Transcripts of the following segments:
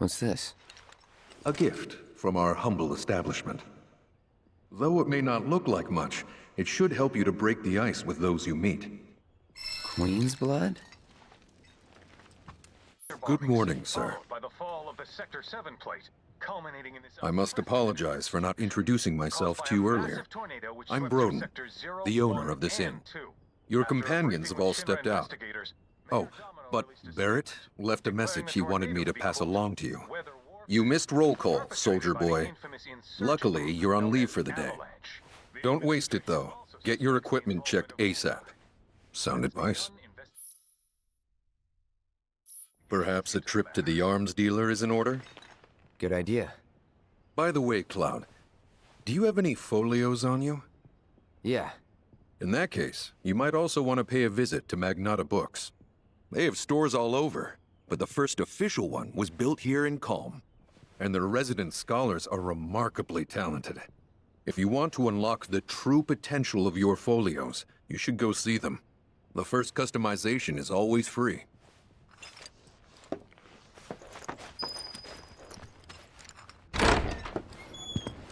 What's this? A gift from our humble establishment. Though it may not look like much, it should help you to break the ice with those you meet. Queen's blood? Good morning, sir. By the fall of the Sector 7 plate, culminating in this I must apologize for not introducing myself to you earlier. I'm Broden, the owner of this inn. Your companions have all stepped out. Oh, but Barrett left a message he wanted me to pass along to you. You missed roll call, soldier boy. Luckily, you're on leave for the day. Don't waste it, though. Get your equipment checked ASAP. Sound advice? Perhaps a trip to the arms dealer is in order? Good idea. By the way, Cloud, do you have any folios on you? Yeah. In that case, you might also want to pay a visit to Magnata Books. They have stores all over, but the first official one was built here in Calm. And their resident scholars are remarkably talented. If you want to unlock the true potential of your folios, you should go see them. The first customization is always free.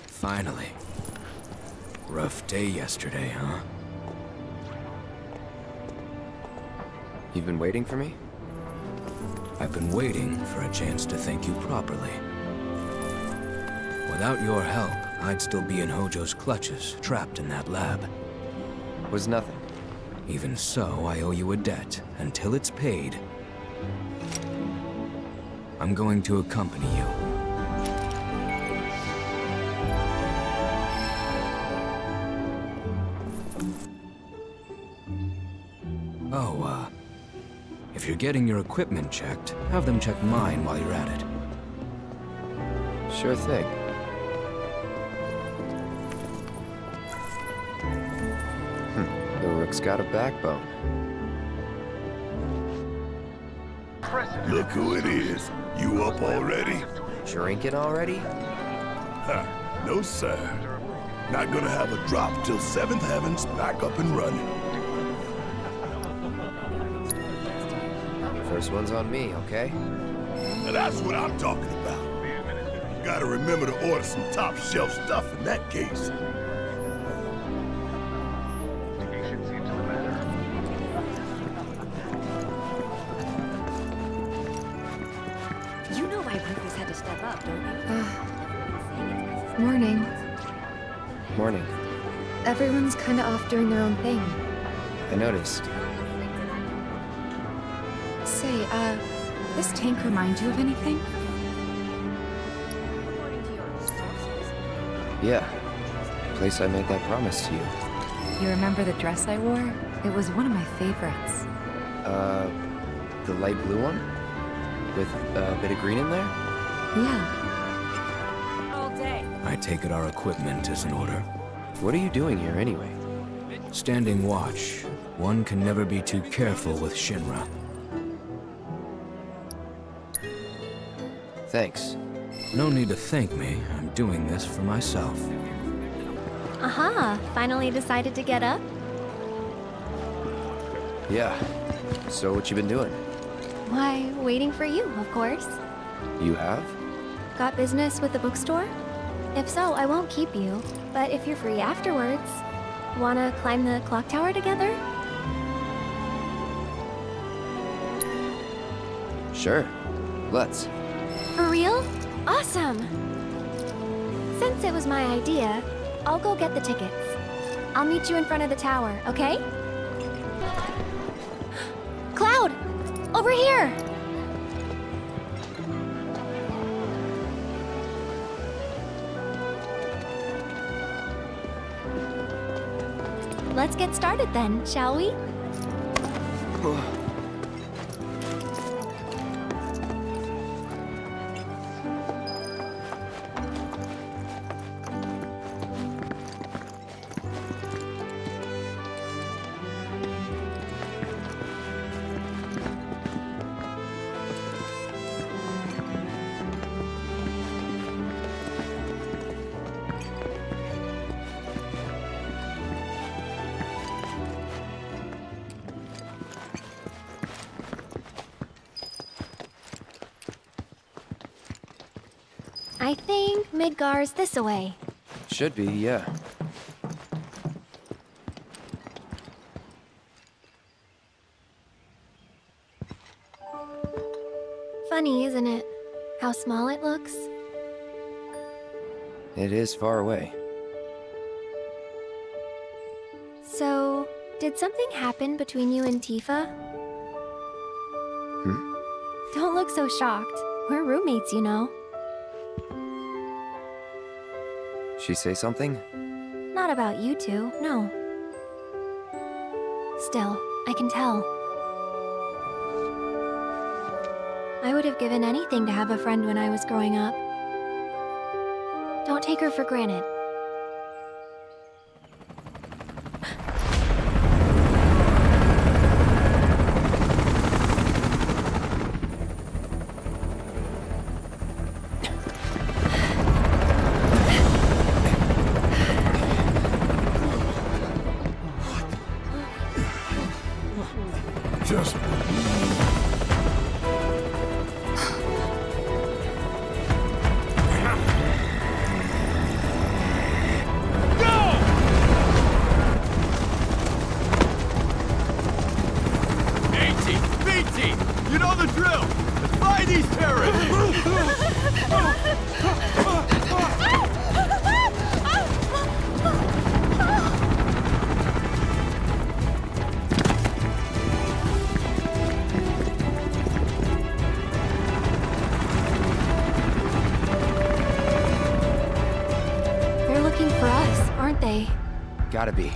Finally. Rough day yesterday, huh? You've been waiting for me? I've been waiting for a chance to thank you properly. Without your help, I'd still be in Hojo's clutches, trapped in that lab. Was nothing. Even so, I owe you a debt. Until it's paid, I'm going to accompany you. If you're getting your equipment checked, have them check mine while you're at it. Sure thing. The Rook's got a backbone. Look who it is. You up already? Drinking already? Ha, no sir. Not gonna have a drop till 7th Heaven's back up and running. First one's on me, okay? Now that's what I'm talking about. Gotta remember to order some top shelf stuff in that case. You know why Rufus had to step up, don't you? Morning. Morning. Everyone's kinda off doing their own thing. I noticed. Say, this tank remind you of anything? Yeah. Place I made that promise to you. You remember the dress I wore? It was one of my favorites. The light blue one? With a bit of green in there? Yeah. All day. I take it our equipment is in order. What are you doing here anyway? Standing watch. One can never be too careful with Shinra. Thanks. No need to thank me. I'm doing this for myself. Aha, finally decided to get up? Yeah. So what you been doing? Why, waiting for you, of course. You have? Got business with the bookstore? If so, I won't keep you. But if you're free afterwards, wanna climb the clock tower together? Sure. Let's. For real? Awesome! Since it was my idea, I'll go get the tickets. I'll meet you in front of the tower, okay? Cloud! Over here! Let's get started then, shall we? I think Midgar's this away. Should be, yeah. Funny, isn't it? How small it looks? It is far away. So, did something happen between you and Tifa? Don't look so shocked. We're roommates, you know. She say something? Not about you two, no. Still, I can tell. I would have given anything to have a friend when I was growing up. Don't take her for granted. Just You know the drill! Let's find these terrorists! They're looking for us, aren't they? Gotta be.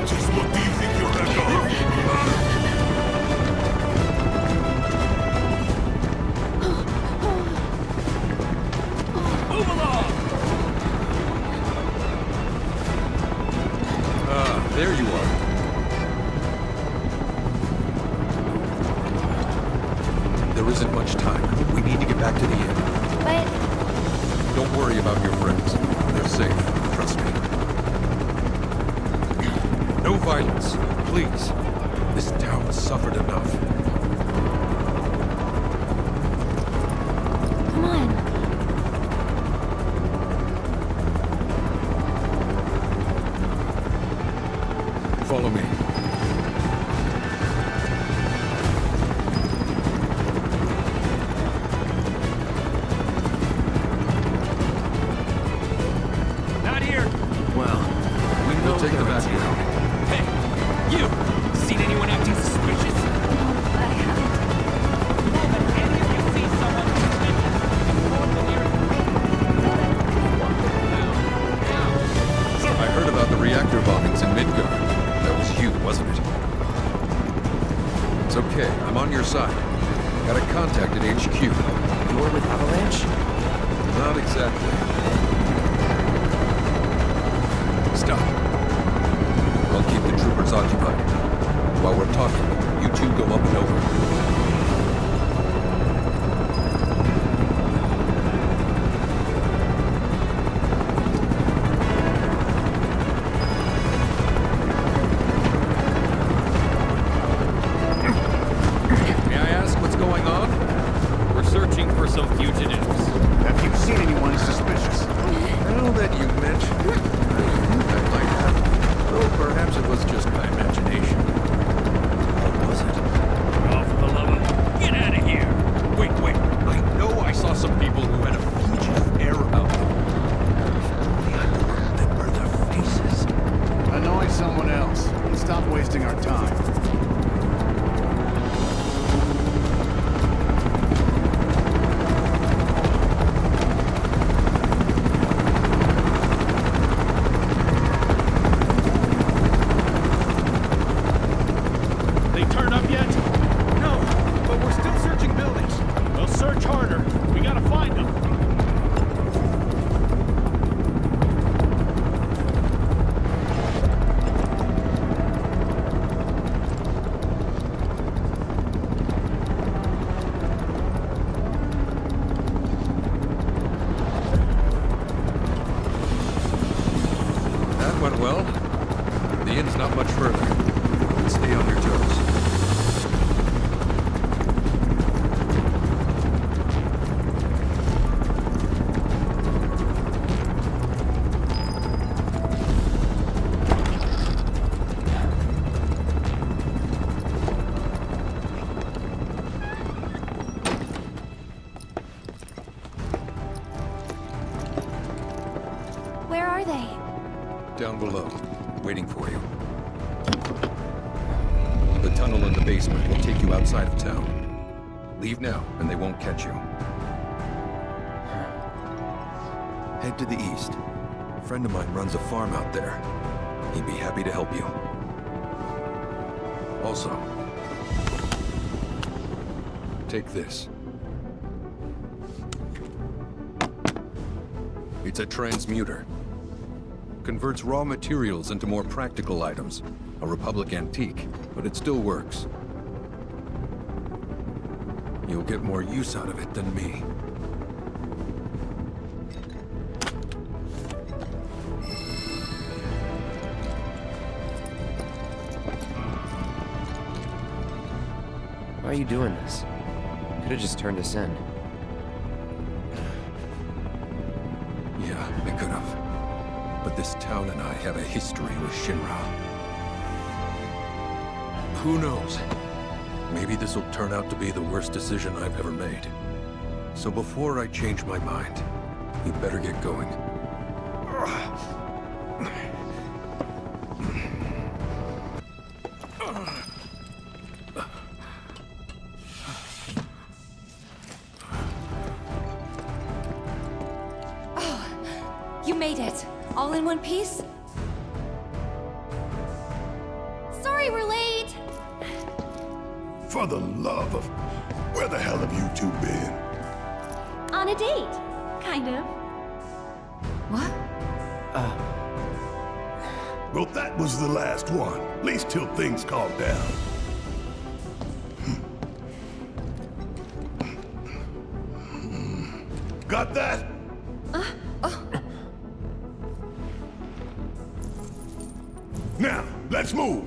Just what do you think you're gonna go? Move along! Ah, there you are. There isn't much time. We need to get back to the inn. But Don't worry about your friends. They're safe. Trust me. No violence, please. This town suffered enough. come on. Follow me. Not here! Well, we know We'll take the they're back in town. route. Hey! You! Seen anyone acting suspicious? I haven't. Any of you see someone suspicious? Inform the nearest I heard about the reactor bombings in Midgar. That was you, wasn't it? It's okay. I'm on your side. Got a contact at HQ. You're with Avalanche? Not exactly. Stop. I'll keep the troopers occupied. While we're talking, you two go up and over. May I ask what's going on? We're searching for some fugitives. Have you seen anyone suspicious? Now that you mention it, I think I might have. Though perhaps it was just my imagination. What was it? Oh, for the love of... Get out of here! Wait. I know I saw some people who had a fugitive air about them. If only I could remember their faces. Annoy someone else. Stop wasting our time. They turn up yet? No, but we're still searching buildings. We'll search harder. We gotta find them. Well, the inn's not much further. Stay on your toes. Where are they? Down below, waiting for you. The tunnel in the basement will take you outside of town. Leave now, and they won't catch you. Head to the east. A friend of mine runs a farm out there. He'd be happy to help you. Also, take this. It's a transmuter. Converts raw materials into more practical items. A Republic antique, but it still works. You'll get more use out of it than me. Why are you doing this? Could have just turned us in. Yeah, I could have. But this town and I have a history with Shinra. Who knows? Maybe this will turn out to be the worst decision I've ever made. So before I change my mind, you better get going. You made it! All in one piece? Sorry we're late! For the love of... Where the hell have you two been? On a date. Kind of. What? Well, that was the last one. At least till things calm down. Got that? Now, let's move!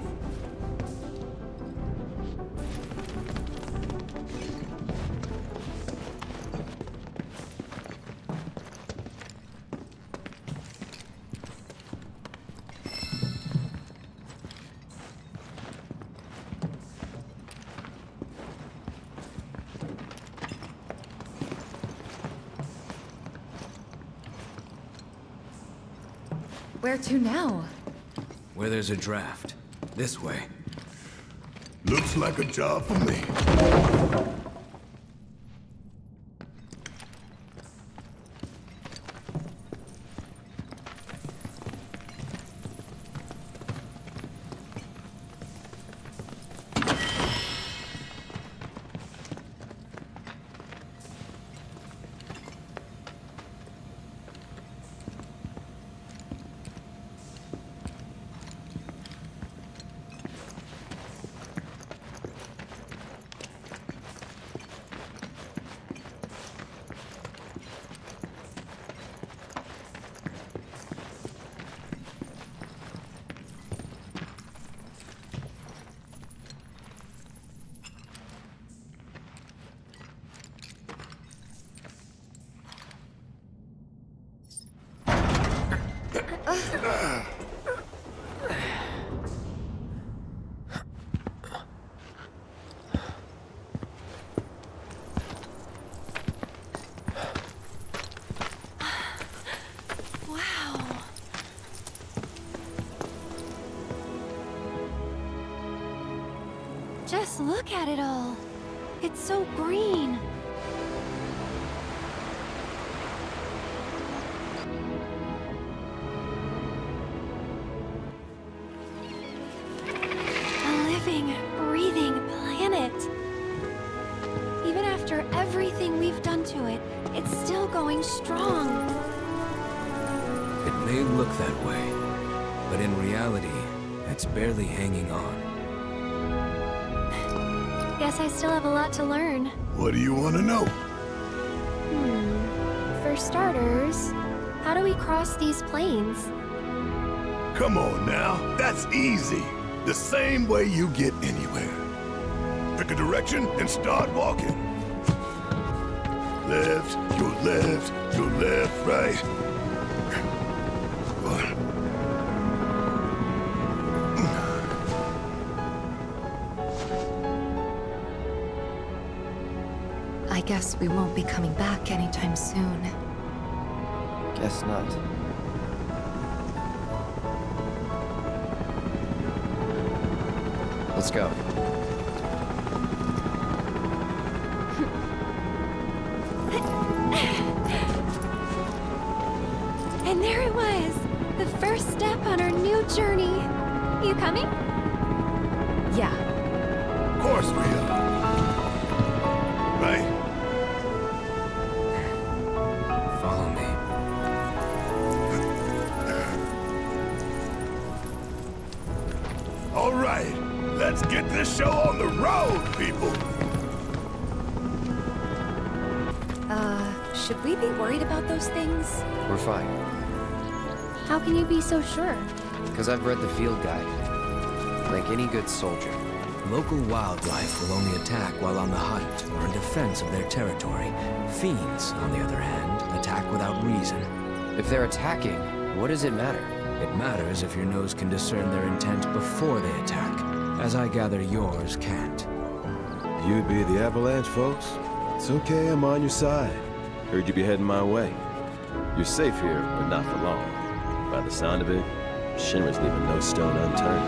Where to now? Where there's a draft. This way. Looks like a job for me. Just look at it all. It's so green. A living, breathing planet. Even after everything we've done to it, it's still going strong. It may look that way, but in reality, it's barely hanging on. Guess I still have a lot to learn. What do you want to know? Hmm. For starters, how do we cross these plains? Come on now, that's easy. The same way you get anywhere. Pick a direction and start walking. Left, go left, go left, right. I guess we won't be coming back anytime soon. Guess not. Let's go. And there it was! The first step on our new journey. You coming? Yeah. Of course we are. Right? Follow me. All right, let's get this show on the road, people. Should we be worried about those things? We're fine. How can you be so sure? Because I've read the field guide. Like any good soldier. Local wildlife will only attack while on the hunt or in defense of their territory. Fiends, on the other hand, attack without reason. If they're attacking, what does it matter? It matters if your nose can discern their intent before they attack, as I gather yours can't. You'd be the Avalanche, folks? It's okay, I'm on your side. Heard you be heading my way. You're safe here, but not for long. By the sound of it, Shinra's leaving no stone unturned.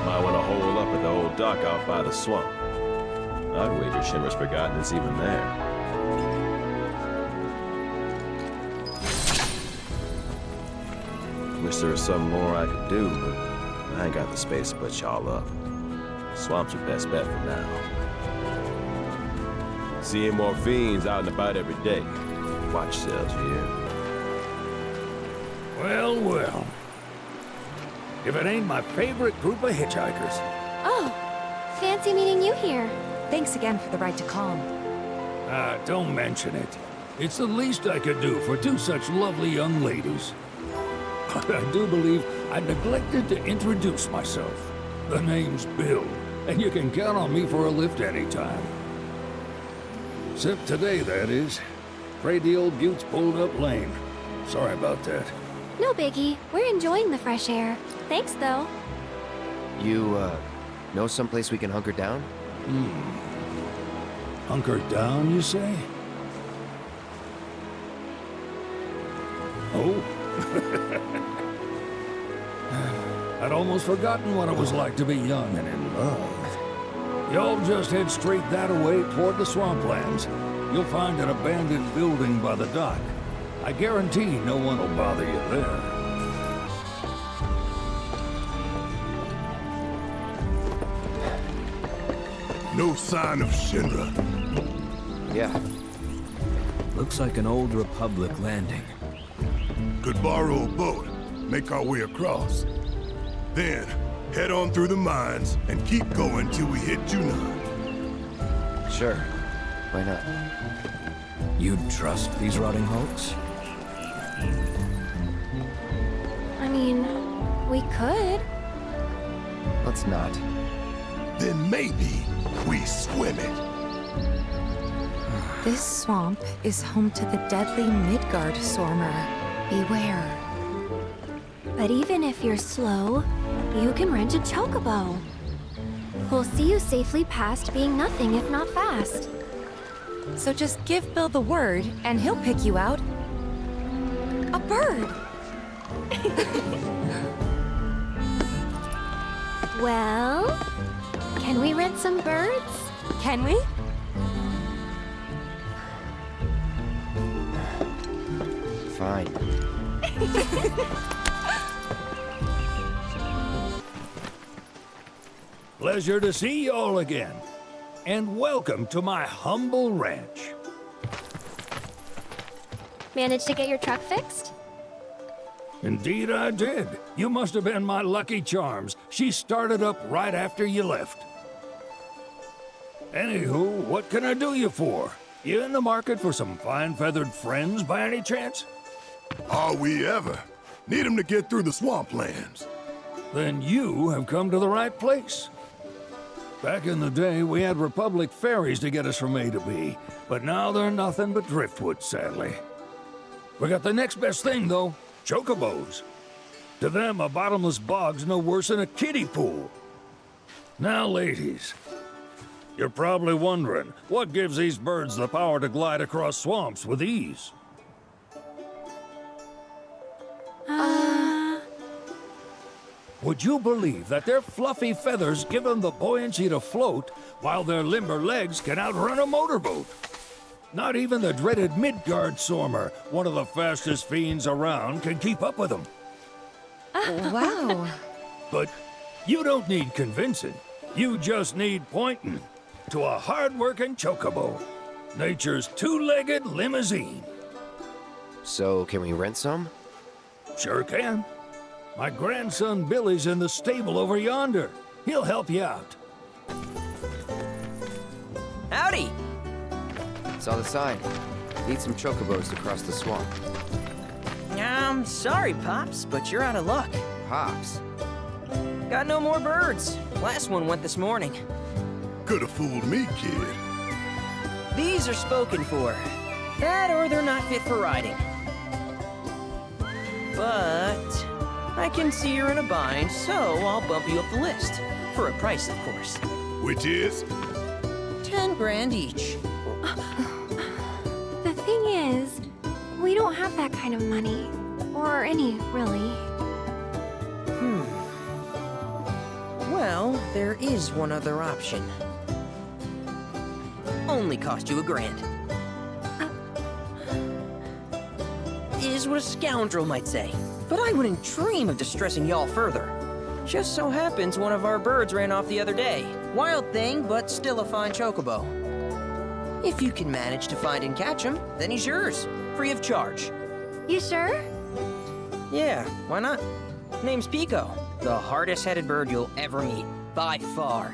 Might want to hole up at the old dock out by the swamp. I'd wager Shinra's forgotten it's even there. Wish there was something more I could do, but I ain't got the space to put y'all up. Swamp's your best bet for now. Seeing more fiends out and about every day. Watch yourselves here. Well, well. If it ain't my favorite group of hitchhikers. Oh, fancy meeting you here. Thanks again for the ride to Calm. Don't mention it. It's the least I could do for two such lovely young ladies. But I do believe I neglected to introduce myself. The name's Bill, and you can count on me for a lift anytime. Except today, that is. Afraid the old Butte's pulled up lame. Sorry about that. No biggie. We're enjoying the fresh air. Thanks, though. You, know someplace we can hunker down? Hunker down, you say? Oh? I'd almost forgotten what it was like to be young and in love. Y'all just head straight that way toward the swamplands. You'll find an abandoned building by the dock. I guarantee no one will bother you there. No sign of Shinra. Yeah. Looks like an old Republic landing. Could borrow a boat, make our way across. Then, head on through the mines and keep going till we hit Junon. Sure. Why not? You'd trust these rotting hulks? I mean, we could. Let's not. Then maybe we swim it. This swamp is home to the deadly Midgardsormr. Beware. But even if you're slow, you can rent a chocobo. We'll see you safely past being nothing if not fast. So just give Bill the word, and he'll pick you out. A bird! Well, can we rent some birds? Can we? Fine. Pleasure to see y'all again. And welcome to my humble ranch. Managed to get your truck fixed? Indeed I did. You must have been my lucky charms. She started up right after you left. Anywho, what can I do you for? You in the market for some fine-feathered friends by any chance? Are we ever? Need him to get through the swamplands. Then you have come to the right place. Back in the day, we had Republic ferries to get us from A to B, but now they're nothing but driftwood, sadly. We got the next best thing, though, chocobos. To them, a bottomless bog's no worse than a kiddie pool. Now, ladies, you're probably wondering, what gives these birds the power to glide across swamps with ease? Would you believe that their fluffy feathers give them the buoyancy to float, while their limber legs can outrun a motorboat? Not even the dreaded Midgardsormr, one of the fastest fiends around, can keep up with them. Wow. But you don't need convincing. You just need pointing to a hard-working chocobo. Nature's two-legged limousine. So, can we rent some? Sure can. My grandson Billy's in the stable over yonder. He'll help you out. Howdy! Saw the sign. Need some chocobos to cross the swamp. Sorry, Pops, but you're out of luck. Pops? Got no more birds. Last one went this morning. Could have fooled me, kid. These are spoken for. That or they're not fit for riding. But I can see you're in a bind, so I'll bump you up the list. For a price, of course. Which is? 10 grand each. The thing is, we don't have that kind of money. Or any, really. Well, there is one other option. Only cost you $1,000. Is what a scoundrel might say. But I wouldn't dream of distressing y'all further. Just so happens one of our birds ran off the other day. Wild thing, but still a fine chocobo. If you can manage to find and catch him, then he's yours. Free of charge. You sure? Yeah, why not? Name's Pico. The hardest-headed bird you'll ever meet. By far.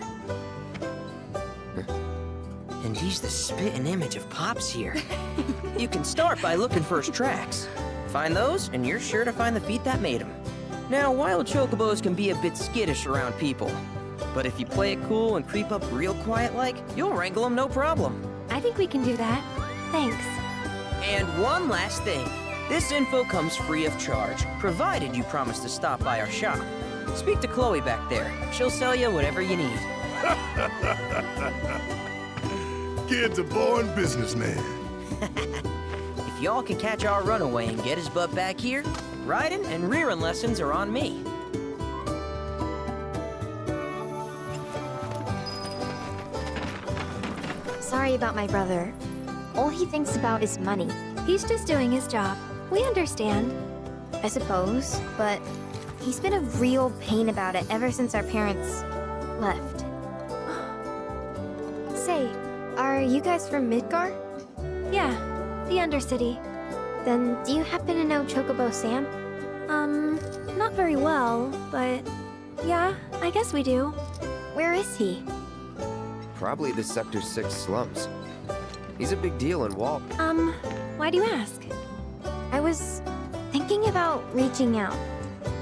And he's the spitting image of Pops here. You can start by looking for his tracks. Find those, and you're sure to find the feet that made him. Now, wild chocobos can be a bit skittish around people. But if you play it cool and creep up real quiet-like, you'll wrangle them no problem. I think we can do that. Thanks. And one last thing. This info comes free of charge, provided you promise to stop by our shop. Speak to Chloe back there. She'll sell you whatever you need. Kid's a born businessman. If y'all can catch our runaway and get his butt back here, riding and rearing lessons are on me. Sorry about my brother. All he thinks about is money. He's just doing his job. We understand. I suppose, but he's been a real pain about it ever since our parents left. Say, are you guys from Midgar? Yeah, the Undercity. Then do you happen to know Chocobo Sam? Not very well, but yeah, I guess we do. Where is he? Probably the Sector 6 slums. He's a big deal in Walt. Why do you ask? I was thinking about reaching out.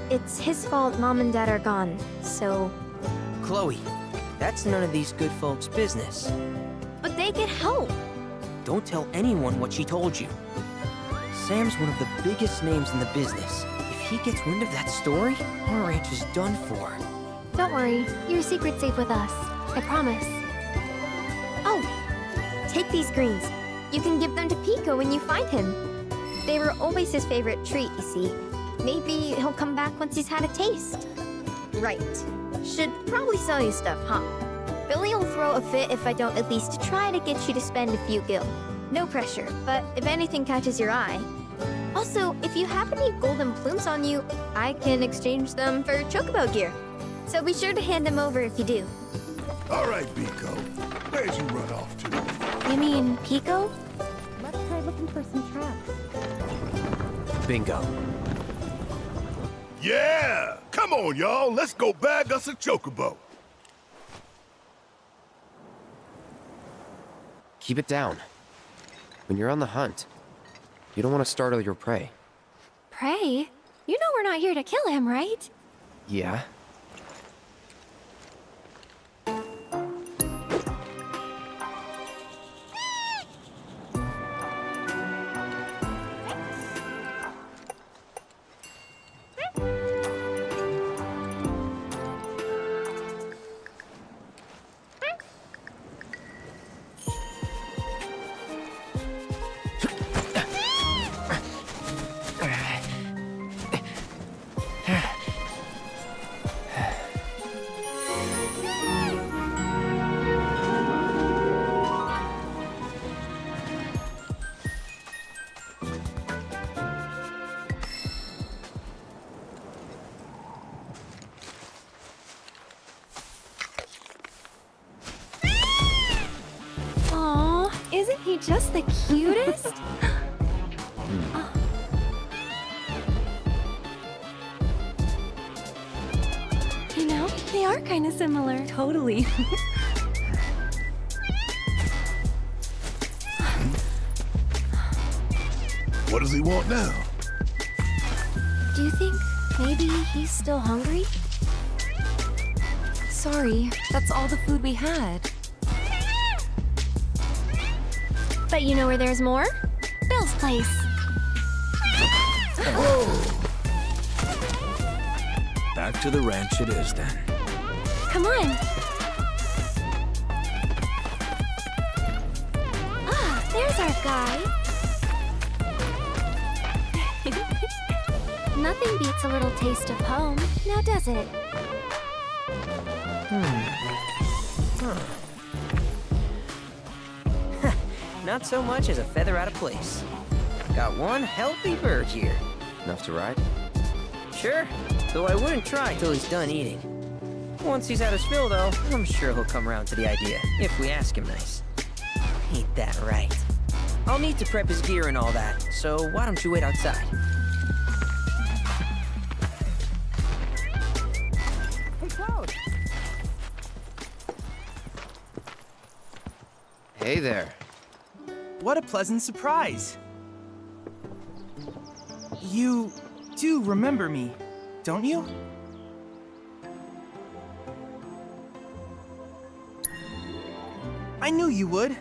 It's his fault Mom and Dad are gone, so... Chloe, that's none of these good folks' business. But they could help. Don't tell anyone what she told you. Sam's one of the biggest names in the business. If he gets wind of that story, our ranch is done for. Don't worry, your secret's safe with us. I promise. Oh, take these greens. You can give them to Pico when you find him. They were always his favorite treat, you see. Maybe he'll come back once he's had a taste. Right. Should probably sell you stuff, huh? Billy will throw a fit if I don't at least try to get you to spend a few gil. No pressure, but if anything catches your eye. Also, if you have any golden plumes on you, I can exchange them for chocobo gear. So be sure to hand them over if you do. All right, Pico. Where'd you run off to? You mean Pico? Let's try looking for some traps. Bingo. Yeah! Come on, y'all. Let's go bag us a chocobo. Keep it down. When you're on the hunt, you don't want to startle your prey. Prey? You know we're not here to kill him, right? Yeah. Isn't he just the cutest? You know, they are kind of similar. Totally. What does he want now? Do you think maybe he's still hungry? Sorry, that's all the food we had. But you know where there's more? Bill's place. Back to the ranch it is then. Come on. Ah, there's our guy. Nothing beats a little taste of home, now does it? Not so much as a feather out of place. Got one healthy bird here. Enough to ride? Sure, though I wouldn't try till he's done eating. Once he's had his fill, though, I'm sure he'll come around to the idea, if we ask him nice. Ain't that right? I'll need to prep his gear and all that, so why don't you wait outside? Hey, Cloud! Hey there. What a pleasant surprise! You do remember me, don't you? I knew you would.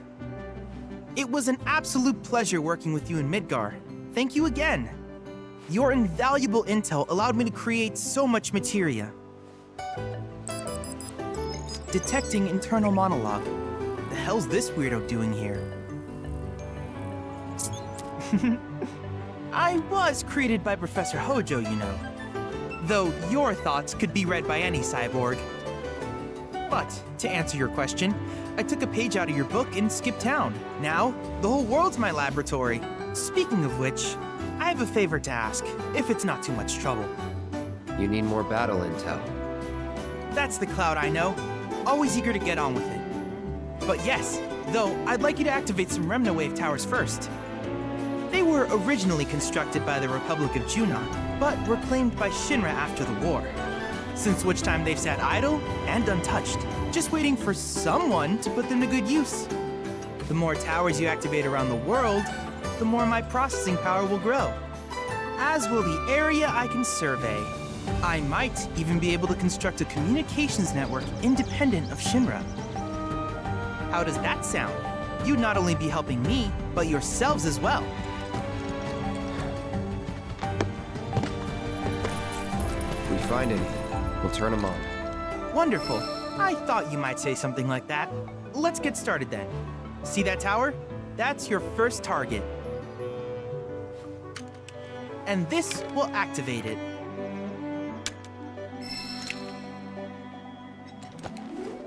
It was an absolute pleasure working with you in Midgar. Thank you again. Your invaluable intel allowed me to create so much materia. Detecting internal monologue. The hell's this weirdo doing here? I was created by Professor Hojo, you know. Though your thoughts could be read by any cyborg. But, to answer your question, I took a page out of your book and skipped town. Now, the whole world's my laboratory. Speaking of which, I have a favor to ask, if it's not too much trouble. You need more battle intel. That's the Cloud I know. Always eager to get on with it. But yes, though, I'd like you to activate some Remna Wave towers first. They were originally constructed by the Republic of Junon, but reclaimed by Shinra after the war. Since which time they've sat idle and untouched, just waiting for someone to put them to good use. The more towers you activate around the world, the more my processing power will grow. As will the area I can survey. I might even be able to construct a communications network independent of Shinra. How does that sound? You'd not only be helping me, but yourselves as well. If we find anything, we'll turn them on. Wonderful. I thought you might say something like that. Let's get started then. See that tower? That's your first target. And this will activate it.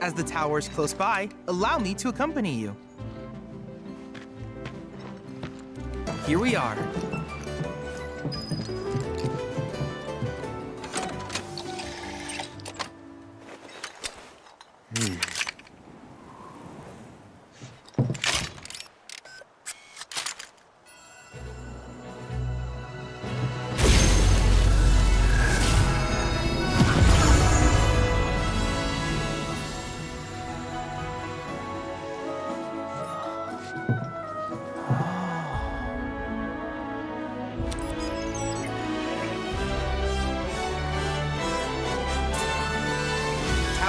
As the tower is close by, allow me to accompany you. Here we are.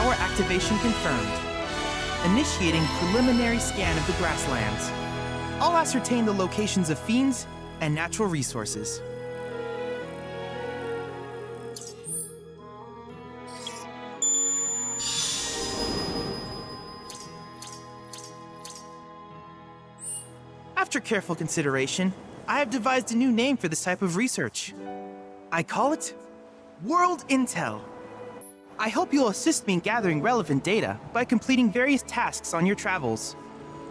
tower activation confirmed. Initiating preliminary scan of the Grasslands. I'll ascertain the locations of fiends and natural resources. After careful consideration, I have devised a new name for this type of research. I call it World Intel. I hope you'll assist me in gathering relevant data by completing various tasks on your travels.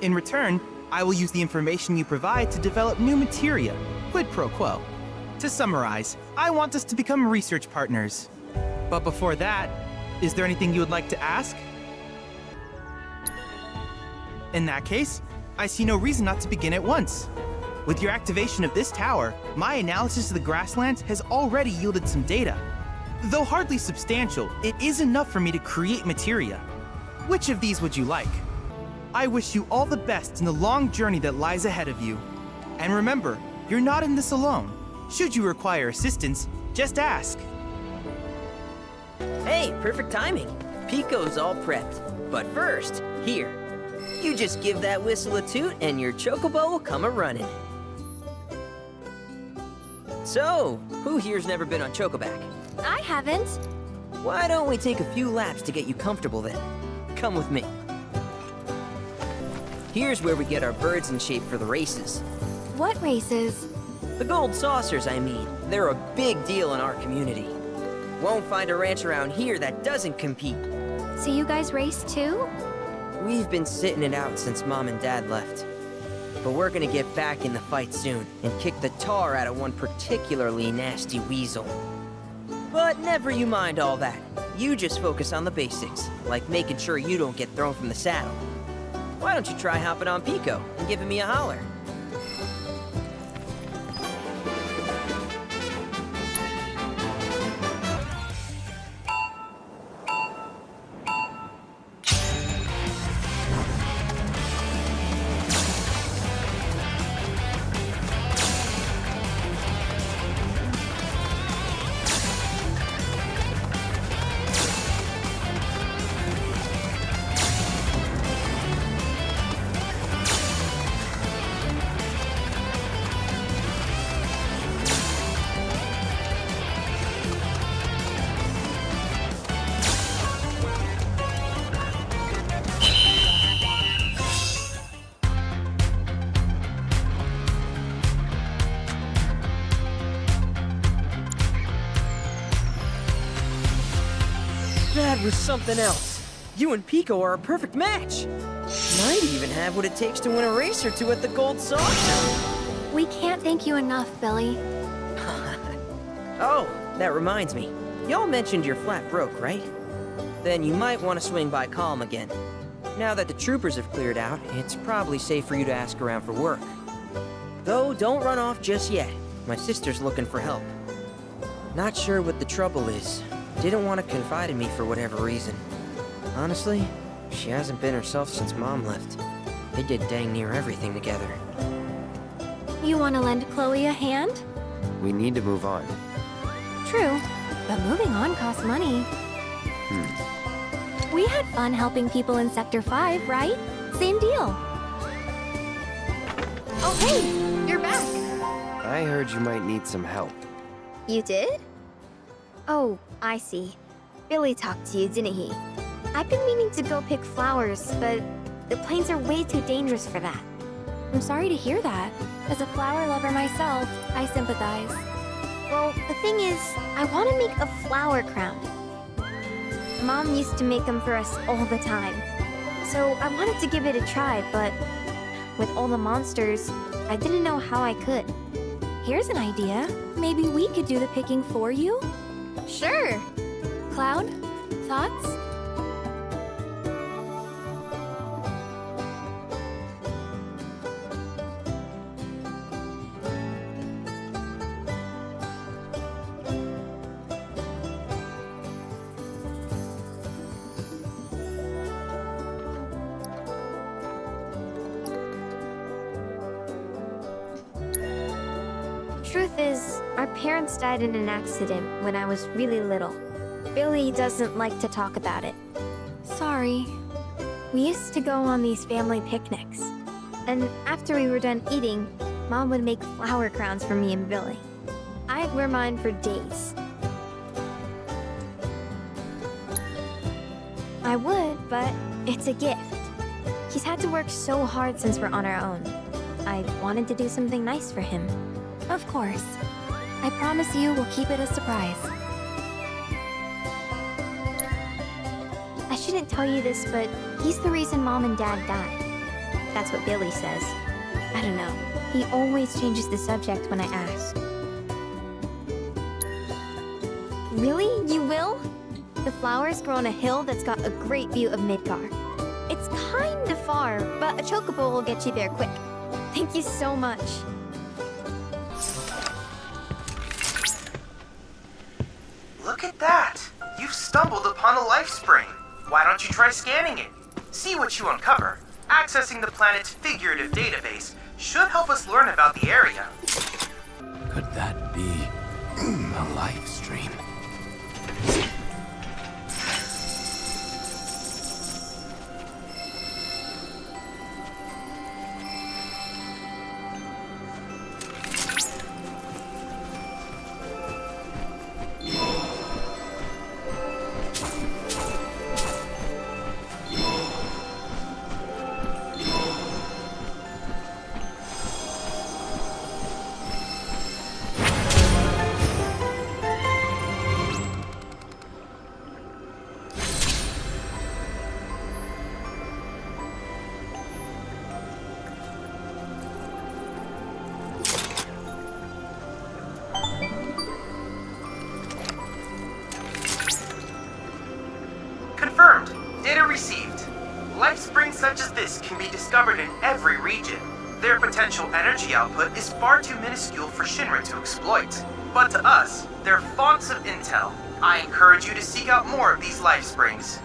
In return, I will use the information you provide to develop new materia, quid pro quo. To summarize, I want us to become research partners. But before that, is there anything you would like to ask? In that case, I see no reason not to begin at once. With your activation of this tower, my analysis of the Grasslands has already yielded some data. Though hardly substantial, it is enough for me to create materia. Which of these would you like? I wish you all the best in the long journey that lies ahead of you. And remember, you're not in this alone. Should you require assistance, just ask. Hey, perfect timing. Pico's all prepped. But first, here. You just give that whistle a toot and your chocobo will come a-running. So, who here's never been on Chocoback? I haven't. Why don't we take a few laps to get you comfortable then? Come with me. Here's where we get our birds in shape for the races. What races? The gold saucers, I mean. They're a big deal in our community. Won't find a ranch around here that doesn't compete. So you guys race too? We've been sitting it out since Mom and Dad left. But we're gonna get back in the fight soon and kick the tar out of one particularly nasty weasel. But never you mind all that. You just focus on the basics, like making sure you don't get thrown from the saddle. Why don't you try hopping on Pico and giving me a holler? That was something else. You and Pico are a perfect match. Might even have what it takes to win a race or two at the Gold Saucer. We can't thank you enough, Billy. Oh, that reminds me. Y'all mentioned your flat broke, right? Then you might want to swing by Calm again. Now that the troopers have cleared out, it's probably safe for you to ask around for work. Though, don't run off just yet. My sister's looking for help. Not sure what the trouble is. Didn't want to confide in me for whatever reason. Honestly, she hasn't been herself since Mom left. They did dang near everything together. You want to lend Chloe a hand? We need to move on. True, but moving on costs money. We had fun helping people in Sector 5, right? Same deal. Oh, hey! You're back! I heard you might need some help. You did? Oh, I see. Billy talked to you, didn't he? I've been meaning to go pick flowers, but the plains are way too dangerous for that. I'm sorry to hear that. As a flower lover myself, I sympathize. Well, the thing is, I want to make a flower crown. Mom used to make them for us all the time. So I wanted to give it a try, but with all the monsters, I didn't know how I could. Here's an idea. Maybe we could do the picking for you? Sure! Cloud, thoughts? Truth is, our parents died in an accident when I was really little. Billy doesn't like to talk about it. sorry. We used to go on these family picnics. And after we were done eating, Mom would make flower crowns for me and Billy. I'd wear mine for days. I would, but it's a gift. He's had to work so hard since we're on our own. I wanted to do something nice for him. Of course. I promise you we'll keep it a surprise. I shouldn't tell you this, but he's the reason Mom and Dad died. That's what Billy says. I don't know. He always changes the subject when I ask. Really? You will? The flowers grow on a hill that's got a great view of Midgar. It's kinda far, but a chocobo will get you there quick. Thank you so much. Look at that! You've stumbled upon a life spring. Why don't you try scanning it? See what you uncover. Accessing the planet's figurative database should help us learn about the area. Could that be a life stream? Confirmed. Data received. Life springs such as this can be discovered in every region. Their potential energy output is far too minuscule for Shinra to exploit. But to us, they're fonts of intel. I encourage you to seek out more of these life springs.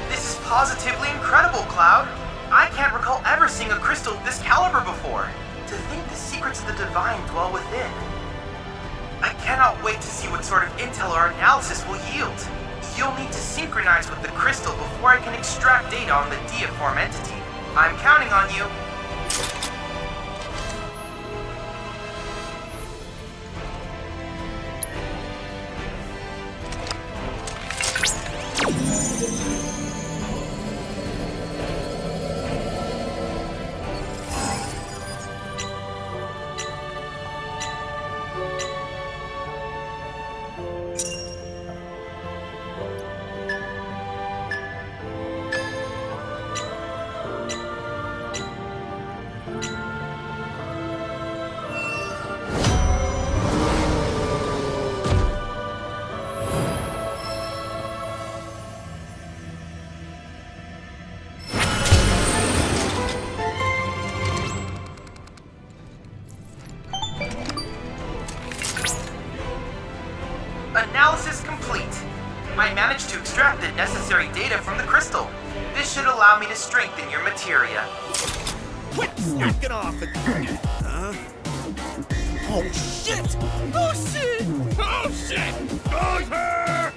This is positively incredible, Cloud. I can't recall ever seeing a crystal of this caliber before. To think the secrets of the divine dwell within. I cannot wait to see what sort of intel our analysis will yield. You'll need to synchronize with the crystal before I can extract data on the deiform entity. I'm counting on you. Analysis complete. I managed to extract the necessary data from the crystal. This should allow me to strengthen your materia. Quit slacking off! Huh? Oh shit! Oh shit! Oh shit! Dozer!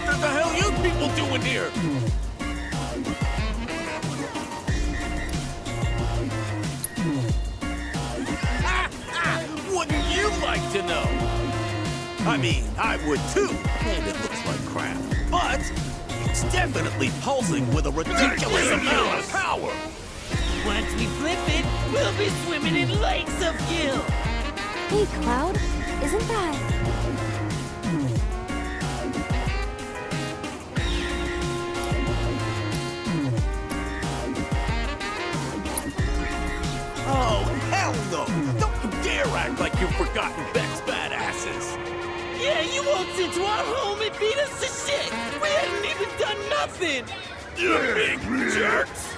What the hell you people doing here? Wouldn't you like to know? I mean, I would too, and it looks like crap. But it's definitely pulsing with a ridiculous amount of power. Once we flip it, we'll be swimming in lakes of gil. Hey, Cloud, isn't that... Oh, hell no! Don't you dare act like you've forgotten Beck's badasses! Yeah, you walked into our home and beat us to shit! We hadn't even done nothing! You big jerks!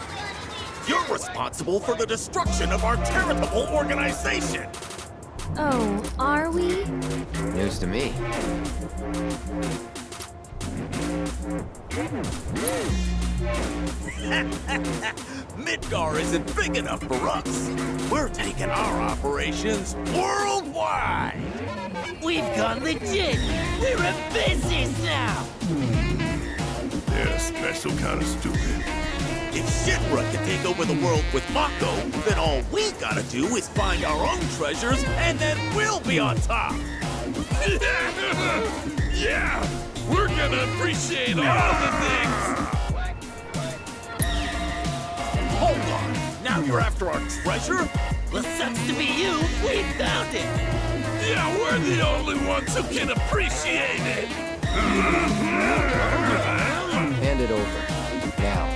You're responsible for the destruction of our charitable organization! Oh, are we? News to me. Midgar isn't big enough for us. We're taking our operations worldwide. We've gone legit. We're a business now. They're a special kind of stupid. If Shinra can take over the world with Mako, then all we gotta do is find our own treasures, and then we'll be on top. Yeah, we're gonna appreciate all the things. Hold on, now you're after our treasure? Well, sucks to be you. We found it. Yeah, we're the only ones who can appreciate it. Hand it over. Now.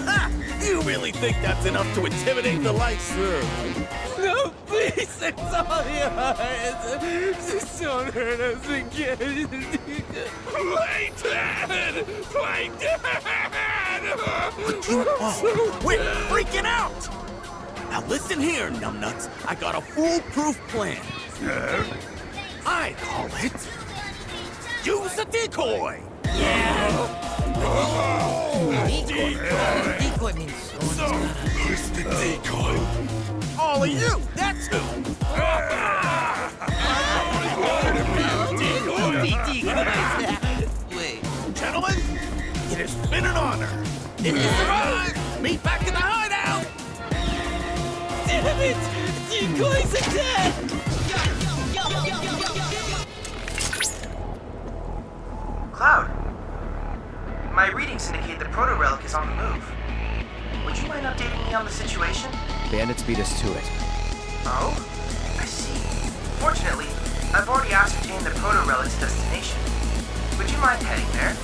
Ha! You really think that's enough to intimidate the likes? No, please, it's all yours. Just don't hurt us again. Play dead! Play dead! We're freaking out! Now listen here, numbnuts. I got a foolproof plan. I call it... Use a decoy! Decoy means Who's the decoy? All of you, that's who! Wait. Gentlemen, it has been an honor. If you survive, meet back in the hideout! Damn it! Decoys are dead! Cloud, my readings indicate the proto-relic is on the move. Would you mind updating me on the situation? Bandits beat us to it. Oh? I see. Fortunately, I've already ascertained the proto-relic's destination. Would you mind heading there?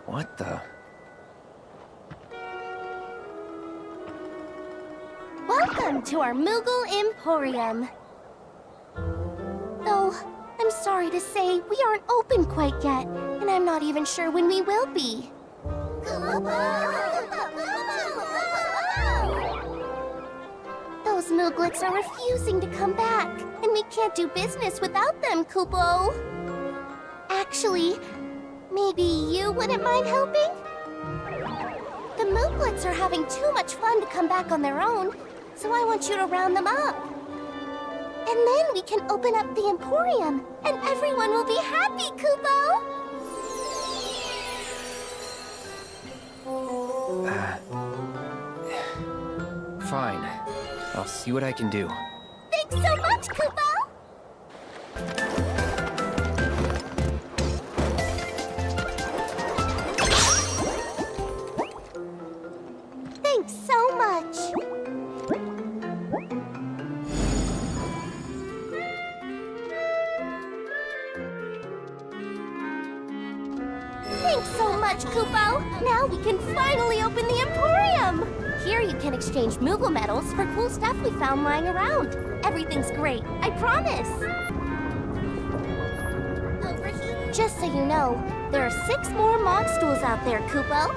What the? Welcome to our Moogle Emporium. Though, I'm sorry to say, we aren't open quite yet, and I'm not even sure when we will be. Those Mooglets are refusing to come back, and we can't do business without them, Kupo. Actually, maybe you wouldn't mind helping? The Mooglets are having too much fun to come back on their own, so I want you to round them up. And then we can open up the Emporium, and everyone will be happy, Kupo! Fine. I'll see what I can do. Thanks so much, Kupo! Thanks so much! Thanks so much, Kupo! Now we can finally open the Emporium! Here you can exchange Moogle medals for cool stuff we found lying around. Everything's great, I promise! Just so you know, there are 6 more Mog Stools out there, Kupo.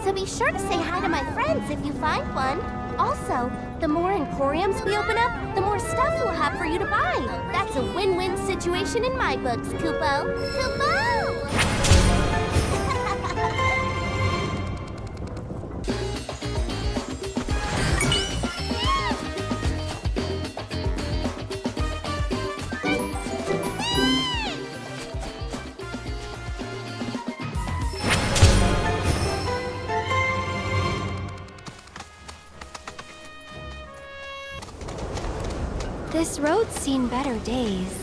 So be sure to say hi to my friends if you find one. Also, the more Emporiums we open up, the more stuff we'll have for you to buy. That's a win-win situation in my books, Kupo. Kupo! This road's seen better days.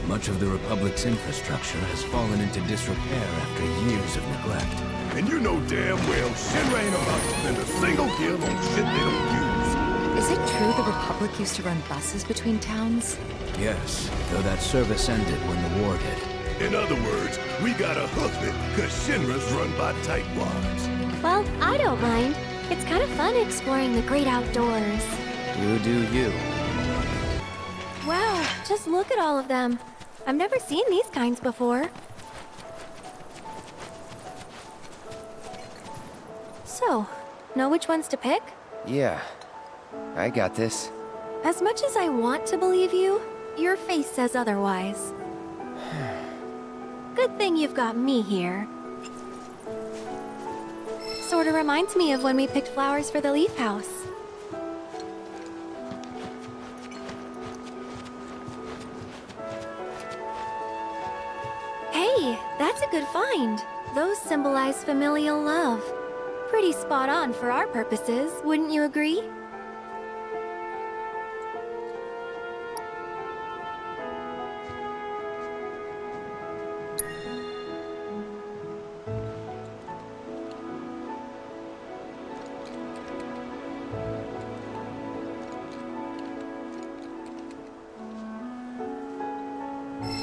Much of the Republic's infrastructure has fallen into disrepair after years of neglect. And you know damn well Shinra ain't about to spend a single gil on shit they don't use. Is it true the Republic used to run buses between towns? Yes, though that service ended when the war hit. In other words, we gotta hoof it, cause Shinra's run by tightwads. Well, I don't mind. It's kind of fun exploring the great outdoors. You do you. Wow, Just look at all of them. I've never seen these kinds before. So, know which ones to pick? Yeah, I got this. As much as I want to believe you, your face says otherwise. Good thing you've got me here. Sorta reminds me of when we picked flowers for the leaf house. Hey, that's a good find. Those symbolize familial love. Pretty spot on for our purposes, wouldn't you agree?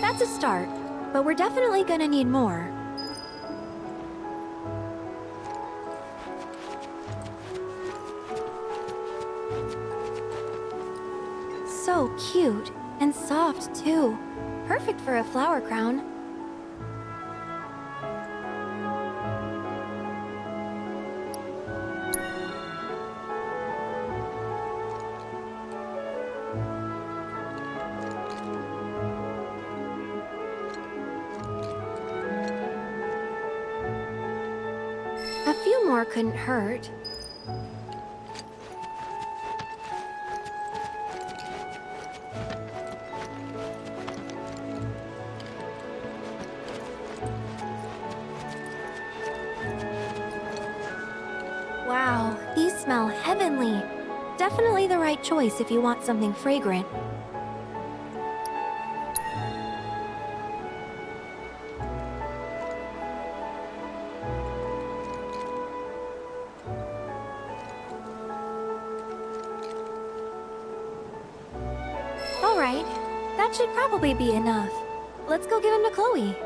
That's a start, but we're definitely gonna need more. So cute, and soft too. Perfect for a flower crown. A few more couldn't hurt. Wow, these smell heavenly. Definitely the right choice if you want something fragrant. Alright, that should probably be enough. Let's go give him to Chloe.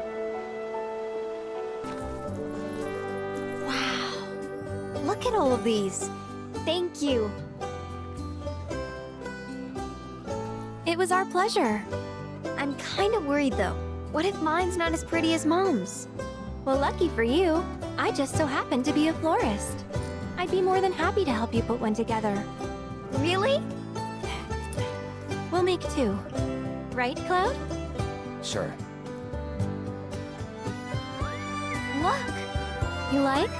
Look at all of these. Thank you. It was our pleasure. I'm kind of worried though. What if mine's not as pretty as Mom's? Well, lucky for you, I just so happen to be a florist. I'd be more than happy to help you put one together. Really? We'll make two. Right, Cloud? Sure. Look! You like?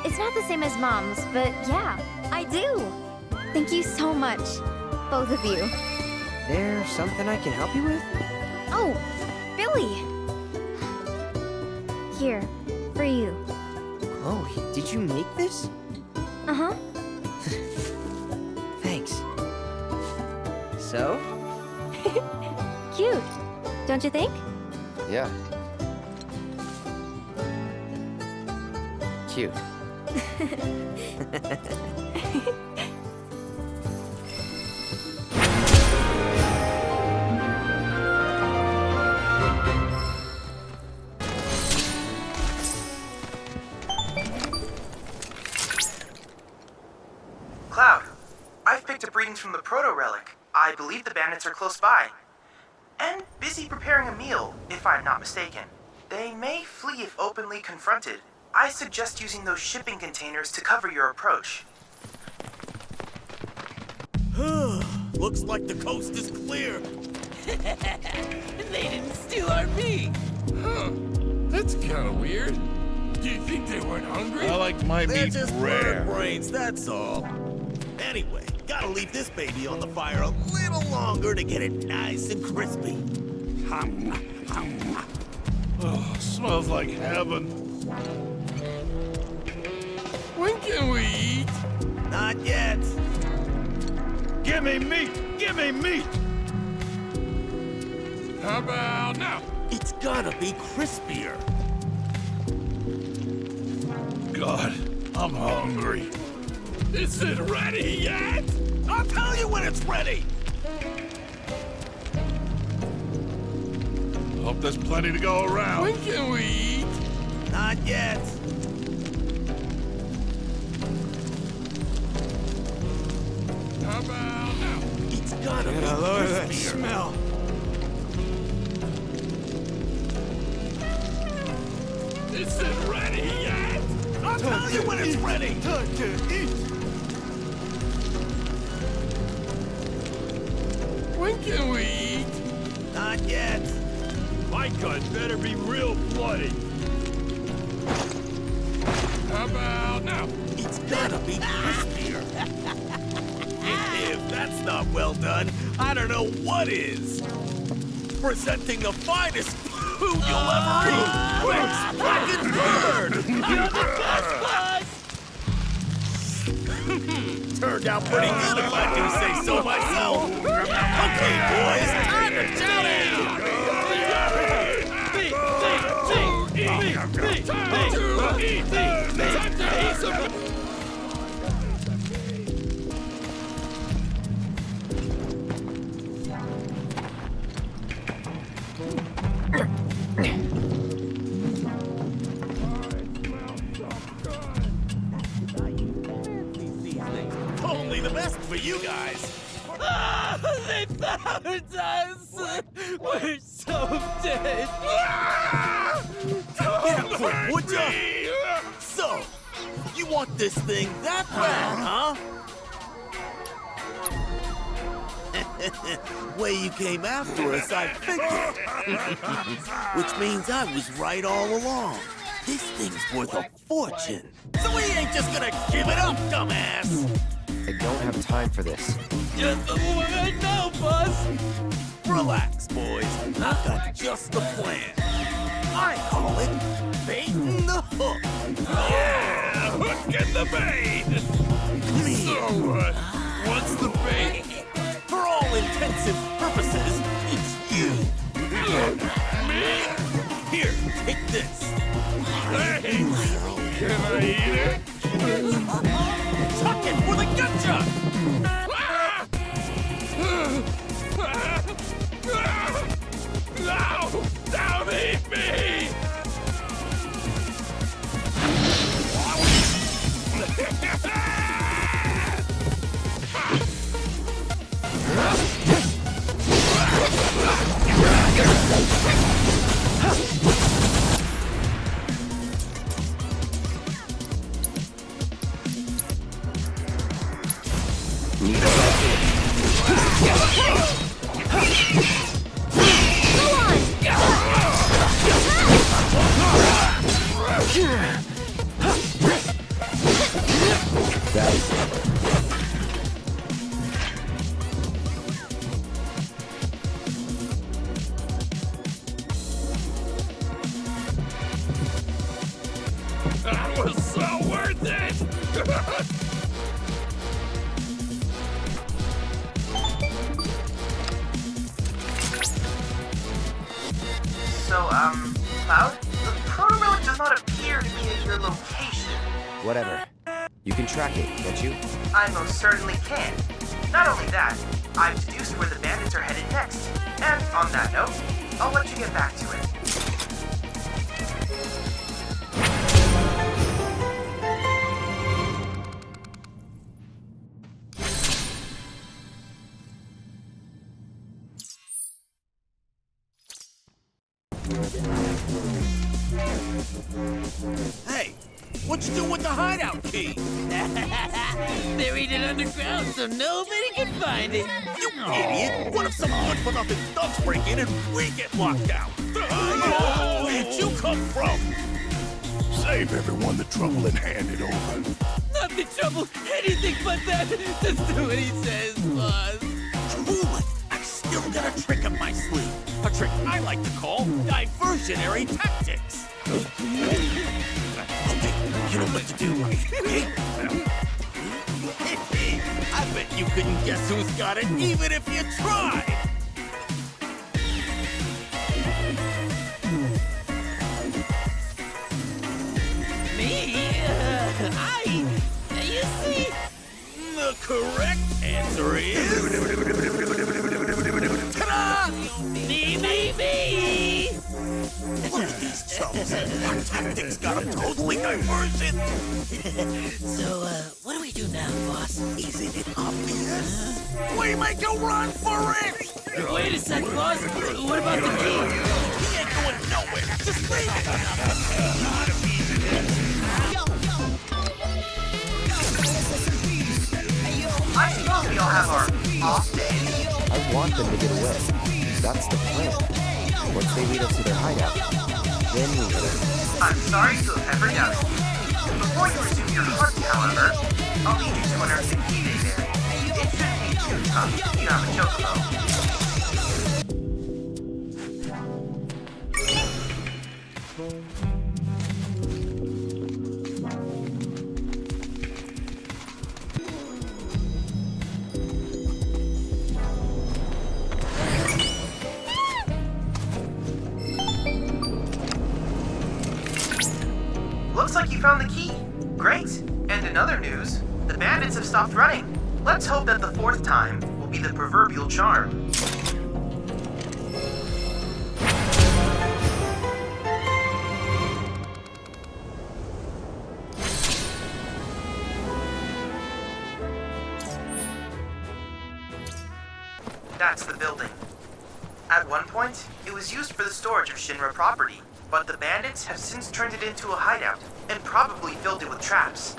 It's not the same as Mom's, but yeah, I do. Thank you so much, both of you. There's something I can help you with? Oh, Billy! Here, for you. Chloe, did you make this? Uh-huh. Thanks. So? Cute, don't you think? Yeah. Cute. Cloud, I've picked up readings from the proto-relic. I believe the bandits are close by. And busy preparing a meal, if I'm not mistaken. They may flee if openly confronted. I suggest using those shipping containers to cover your approach. Looks like the coast is clear. They didn't steal our meat. Huh. That's kind of weird. Do you think they weren't hungry? I like my They're meat just rare. bird brains, that's all. Anyway, gotta leave this baby on the fire a little longer to get it nice and crispy. Oh, smells like heaven. When can we eat? Not yet. Give me meat! Give me meat! How about now? It's gotta be crispier. God, I'm hungry. Is it ready yet? I'll tell you when it's ready. Hope there's plenty to go around. When can we eat? Not yet. How about now? It's gotta be Look at that crispier. smell. I'll tell you when it's ready! Time to eat! When can we eat? Not yet. My cut better be real bloody. How about now? It's gotta be crispier. If that's not well done, I don't know what is. Presenting the finest food you'll ever eat. Fucking bird! You're the best, boss! Turned out pretty good if I do say so myself. Okay, boys, time to chow down. Only the best for you guys. Ah, they found us! We're so dead! Get up quick, would ya? So, you want this thing that bad, huh? Way you came after us, I figured. Which means I was right all along. This thing's worth a fortune. So we ain't just gonna give it up, dumbass! I don't have time for this. Just the one I know, boss! Relax, boys. I've got just the plan. I call it baiting the hook. Yeah, hook and the bait. So what? What's the bait? For all intents and purposes, it's you. Me? Here, take this. Thanks. Can I eat it? Tuck it for the gotcha! No! Don't eat me! That was so worth it! Cloud? The proto-relic does not appear to be at your location. Whatever. You can track it, can't you? I most certainly can. Not only that, I've deduced where the bandits are headed next. And on that note, I'll let you get back to it. Hey, what you doing with the hideout key? Buried it underground so nobody can find it. You idiot! What if some good-for-nothing thugs break in and we get locked out? Where'd you come from? Save everyone the trouble and hand it over. Not the trouble, anything but that. Just do what he says, boss. Cool it. I still got a trick up my sleeve. A trick I like to call diversionary tactics. Okay, you know what to do, right? Okay? I bet you couldn't guess who's got it, even if you tried. You see? The correct answer is... Ta-da! Me! Look at these chumps. Our tactics got them totally diverted. So, what do we do now, boss? Isn't it obvious? We make a run for it! Wait a sec, boss. What about the key? He ain't going nowhere. Just leave it. want them to get away. That's the plan. Once they lead us to their hideout, then we hit them. I'm sorry to have ever doubted you. Before you resume your hunt, however, I'll need you to unearth the key they buried. It shouldn't be too tough if you have a chocobo. Looks like you found the key. Great. And in other news, the bandits have stopped running. Let's hope that the fourth time will be the proverbial charm. That's the building. At one point, it was used for the storage of Shinra property, but the bandits have since turned it into a hideout, and probably filled it with traps.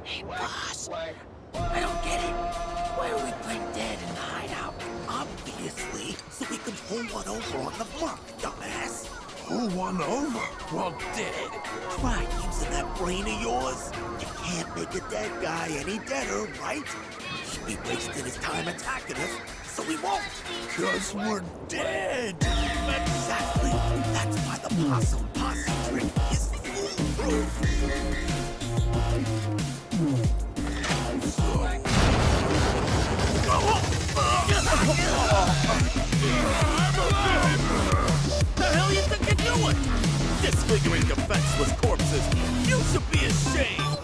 Hey, boss. I don't get it. Why are we playing dead in the hideout? Obviously, so we can pull one over on the mark, dumbass. Pull one over? Well, dead. Try using that brain of yours. You can't make a dead guy any deader, right? He'd be wasting his time attacking us, so we won't. 'Cause we're dead. Exactly. That's why the possum posse trick is foolproof. The hell you think you're doing? Disfiguring defenseless corpses. You should be ashamed.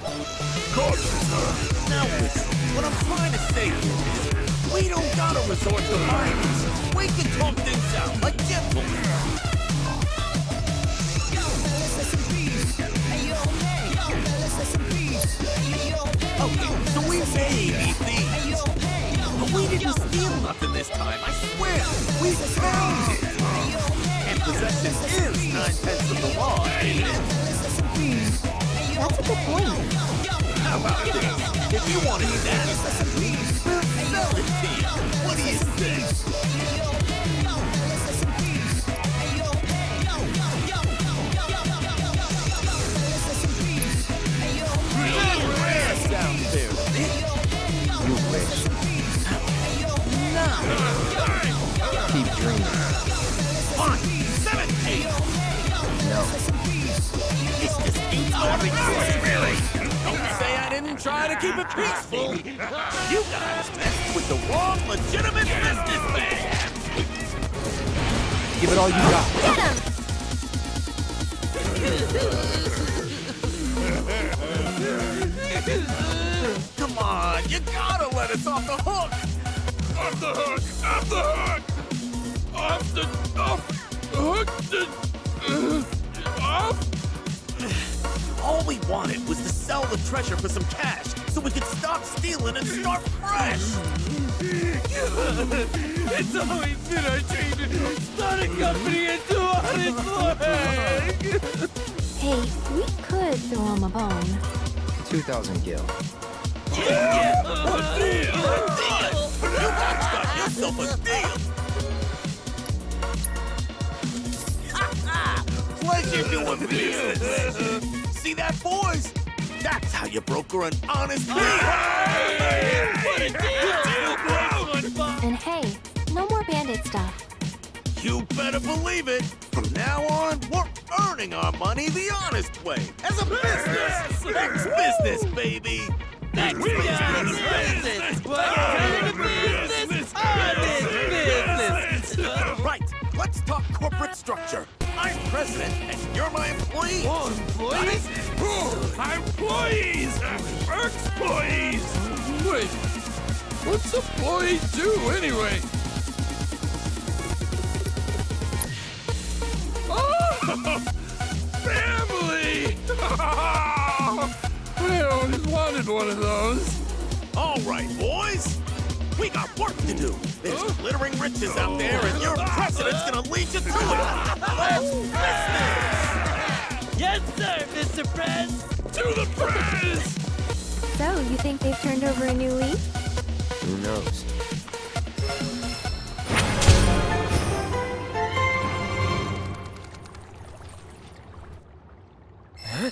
Corpses, huh? Now listen, what I'm trying to say here is, we don't gotta resort to violence. We can talk things out like gentlemen. Okay, so we may be thieves, but we didn't steal nothing this time, I swear. We found it. And possession is 9/10 of the law, ain't it? That's a good point. How about this? If you want it that, we'll sell it to you. What do you think? Sounds fair to me. You wish. No. Keep dreaming. Fine. 17. No. It's this arbitrary, really. Don't say I didn't try to keep it peaceful. You guys messed with the wrong legitimate businessman. Give it all you got. Get him! Come on, you gotta let us off the hook. Off the hook! Off the hook! Off the hook! Off! All we wanted was to sell the treasure for some cash, so we could stop stealing and start fresh. It's always been our dream to start a company and do honest work! Hey, we could throw him a bone. 2,000 gil. Yeah! A deal! You guys got yourself a deal! Pleasure doing business! See that, boys? That's how you broker an honest deal! What a deal, bro! And hey, no more bandit stuff. You better believe it! From now on, we're earning our money the honest way! As a business! Ex-business, baby! Ex-business! Right, let's talk corporate structure. I'm president, and you're my employee. Employees? Employees! Ex-employees! Wait, what's employee do anyway? Oh! Family! I always wanted one of those. All right, boys. We got work to do. There's glittering riches out there, and your president's gonna lead you to it. Let's business! Yes, sir, Mr. Prez! To the press! So, you think they've turned over a new leaf? Who knows? Huh?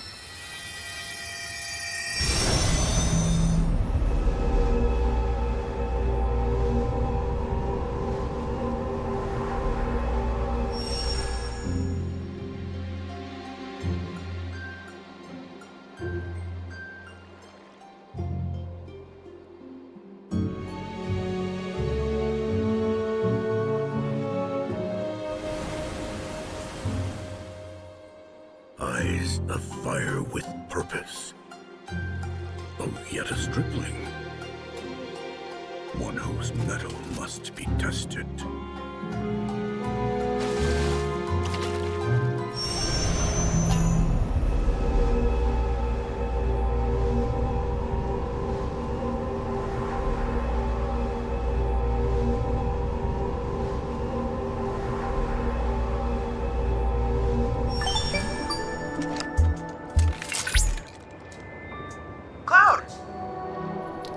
Eyes of fire with purpose. Oh, yet a stripling. One whose mettle must be tested. Cloud!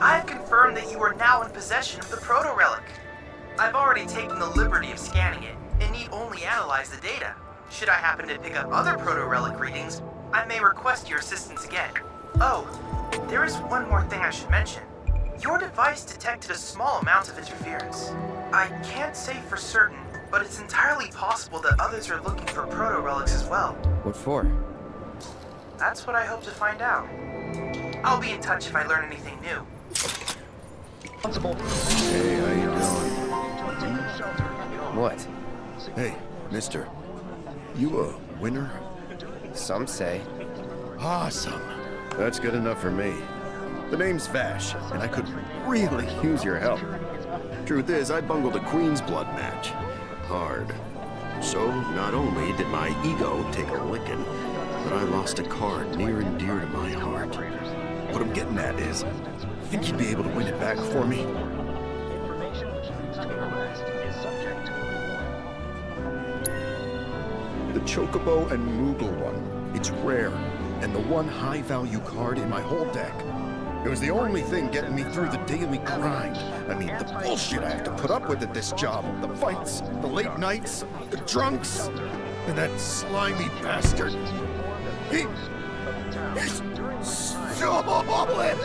I have confirmed that you are now in possession of the proto-relic. I've already taken the liberty of scanning it, and need only analyze the data. Should I happen to pick up other proto-relic readings, I may request your assistance again. Oh, there is one more thing I should mention. Your device detected a small amount of interference. I can't say for certain, but it's entirely possible that others are looking for proto-relics as well. What for? That's what I hope to find out. I'll be in touch if I learn anything new. Hey, how you doing? What? Hey, mister. You a winner? Some say. Awesome. That's good enough for me. The name's Vash, and I could really use your help. Truth is, I bungled a Queen's Blood match. Hard. So, not only did my ego take a licking, but I lost a card near and dear to my heart. What I'm getting at is, think you'd be able to win it back for me? The Chocobo and Moogle one. It's rare, and the one high-value card in my whole deck. It was the only thing getting me through the daily grind. I mean, the bullshit I have to put up with at this job. The fights, the late nights, the drunks, and that slimy bastard. He's solid!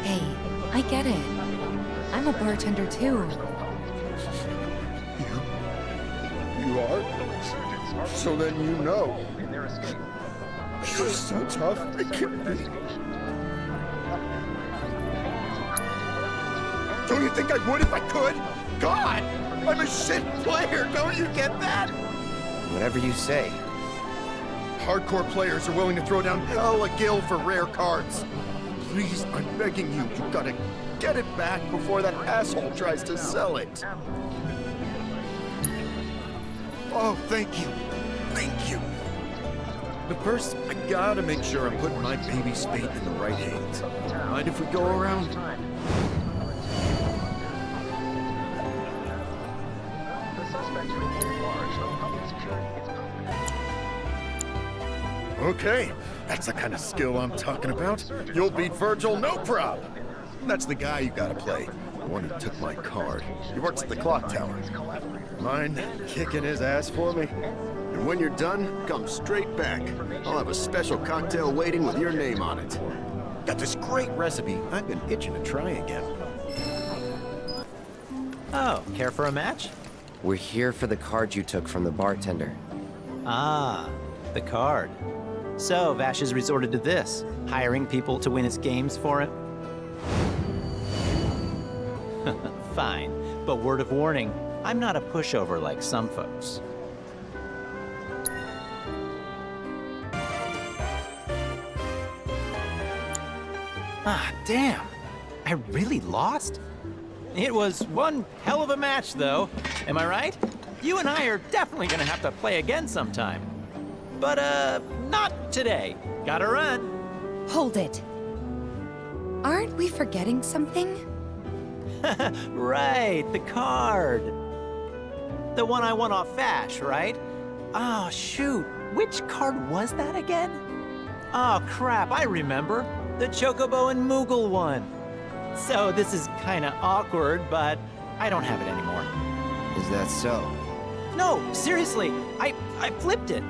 Hey, I get it. I'm a bartender too. You are? So then you know. You're so tough, I can't be. Don't you think I would if I could? God! I'm a shit player, don't you get that? Whatever you say. Hardcore players are willing to throw down hell a gill for rare cards. Please, I'm begging you, you gotta get it back before that asshole tries to sell it. Oh, thank you. Thank you. But first, I gotta make sure I'm putting my baby's fate in the right hands. Mind if we go around? Okay, that's the kind of skill I'm talking about. You'll beat Virgil, no prob. That's the guy you gotta play. The one who took my card. He works at the clock tower. Mind kicking his ass for me? And when you're done, come straight back. I'll have a special cocktail waiting with your name on it. Got this great recipe. I've been itching to try again. Oh, care for a match? We're here for the card you took from the bartender. Ah, the card. So, Vash has resorted to this, hiring people to win his games for him? Fine, but word of warning, I'm not a pushover like some folks. Ah, damn. I really lost? It was one hell of a match, though. Am I right? You and I are definitely gonna have to play again sometime. But, not today. Gotta run. Hold it. Aren't we forgetting something? Right, the card. The one I won off Vash, right? Oh, shoot. Which card was that again? Oh, crap, I remember. The Chocobo and Moogle one. So this is kinda awkward, but I don't have it anymore. Is that so? No, seriously, I flipped it.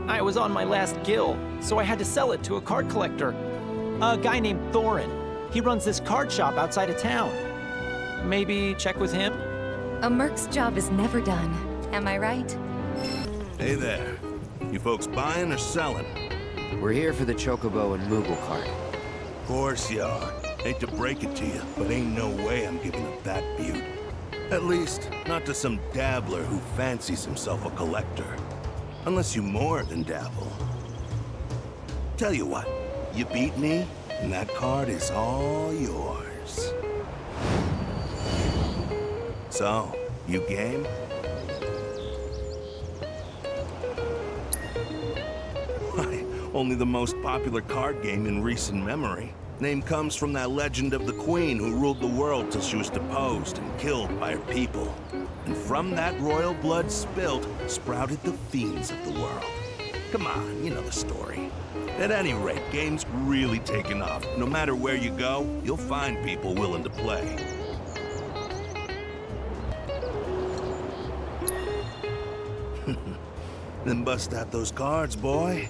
I was on my last gill, so I had to sell it to a card collector. A guy named Thorin. He runs this card shop outside of town. Maybe check with him? A merc's job is never done. Am I right? Hey there. You folks buying or selling? We're here for the Chocobo and Moogle card. Of course you are. Hate to break it to you, but ain't no way I'm giving up that beaut. At least, not to some dabbler who fancies himself a collector. Unless you more than dabble. Tell you what, you beat me, and that card is all yours. So, you game? Why, only the most popular card game in recent memory. Name comes from that legend of the queen who ruled the world till she was deposed and killed by her people. And from that royal blood spilt, sprouted the fiends of the world. Come on, you know the story. At any rate, game's really taken off. No matter where you go, you'll find people willing to play. Then bust out those cards, boy.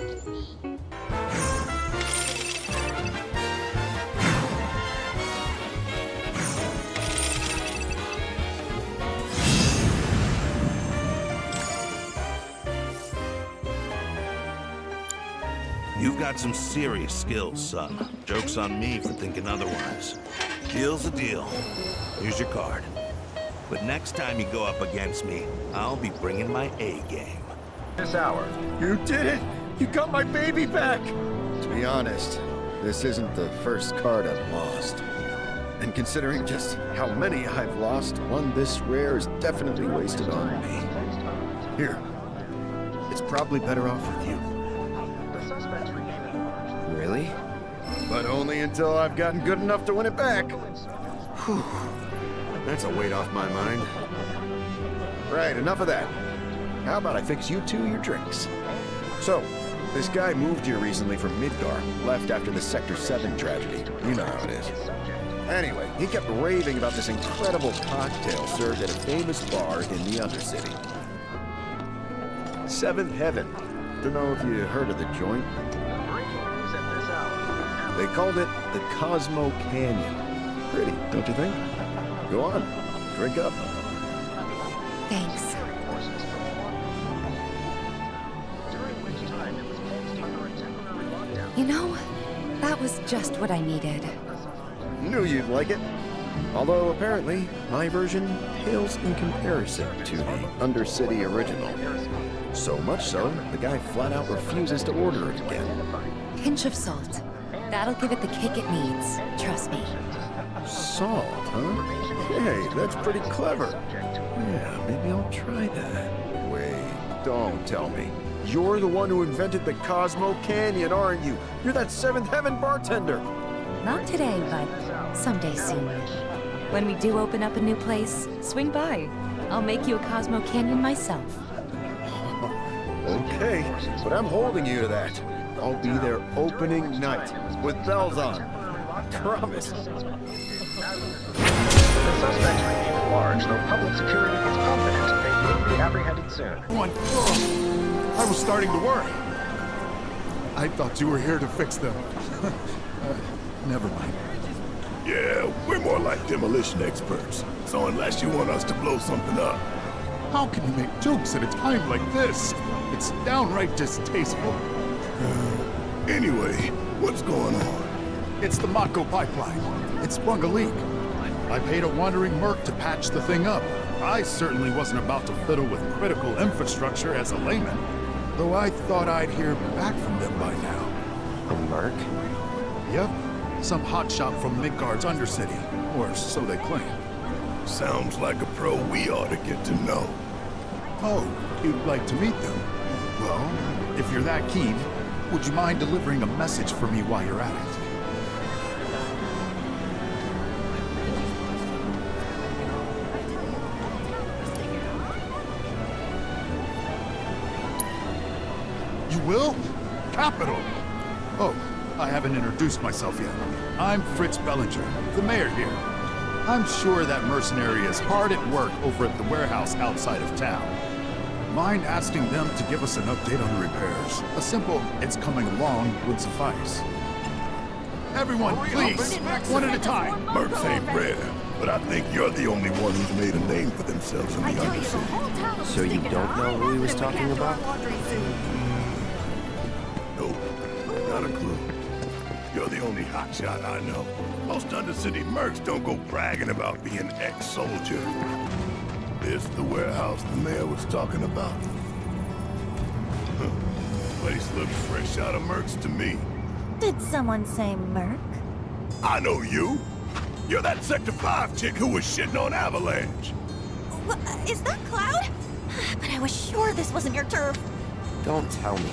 You've got some serious skills, son. Joke's on me for thinking otherwise. Deal's a deal. Here's your card. But next time you go up against me, I'll be bringing my A game. This hour. You did it! You got my baby back! To be honest, this isn't the first card I've lost. And considering just how many I've lost, one this rare is definitely wasted on me. Here. It's probably better off with you. Really? But only until I've gotten good enough to win it back. Whew. That's a weight off my mind. Right, enough of that. How about I fix you two your drinks? So, this guy moved here recently from Midgar, left after the Sector 7 tragedy. You know how it is. Anyway, he kept raving about this incredible cocktail served at a famous bar in the Undercity. Seventh Heaven. Don't know if you heard of the joint. They called it the Cosmo Canyon. Pretty, don't you think? Go on, drink up. Thanks. You know, that was just what I needed. Knew you'd like it. Although, apparently, my version pales in comparison to the Undercity original. So much so, the guy flat out refuses to order it again. Pinch of salt. That'll give it the kick it needs. Trust me. Salt, huh? Hey, that's pretty clever. Yeah, maybe I'll try that. Wait, don't tell me. You're the one who invented the Cosmo Canyon, aren't you? You're that Seventh Heaven bartender. Not today, but someday soon. When we do open up a new place, swing by. I'll make you a Cosmo Canyon myself. Okay, but I'm holding you to that. I'll be there opening night, with bells on. Promise. The suspects remain at large, though public security is confident they will be apprehended soon. I was starting to worry. I thought you were here to fix them. Never mind. Yeah, we're more like demolition experts. So unless you want us to blow something up. How can you make jokes at a time like this? It's downright distasteful. Anyway, what's going on? It's the Mako pipeline. It sprung a leak. I paid a wandering merc to patch the thing up. I certainly wasn't about to fiddle with critical infrastructure as a layman, though I thought I'd hear back from them by now. A merc? Yep. Some hotshot from Midgard's Undercity, or so they claim. Sounds like a pro we ought to get to know. Oh, you'd like to meet them? Well, if you're that keen, would you mind delivering a message for me while you're at it? will? Capital! Oh, I haven't introduced myself yet. I'm Fritz Bellinger, the mayor here. I'm sure that mercenary is hard at work over at the warehouse outside of town. Mind asking them to give us an update on the repairs? A simple, it's coming along would suffice. Everyone, please, one at a time. Mercs ain't rare, but I think you're the only one who's made a name for themselves in the Undercity. So you don't know who he was talking about? Nope, not a clue. You're the only hotshot I know. Most Undercity mercs don't go bragging about being ex-soldier. This the warehouse the mayor was talking about? Huh. Place looks fresh out of mercs to me. Did someone say Merc? I know you. You're that Sector 5 chick who was shitting on Avalanche. What, is that Cloud? But I was sure this wasn't your turf. Don't tell me.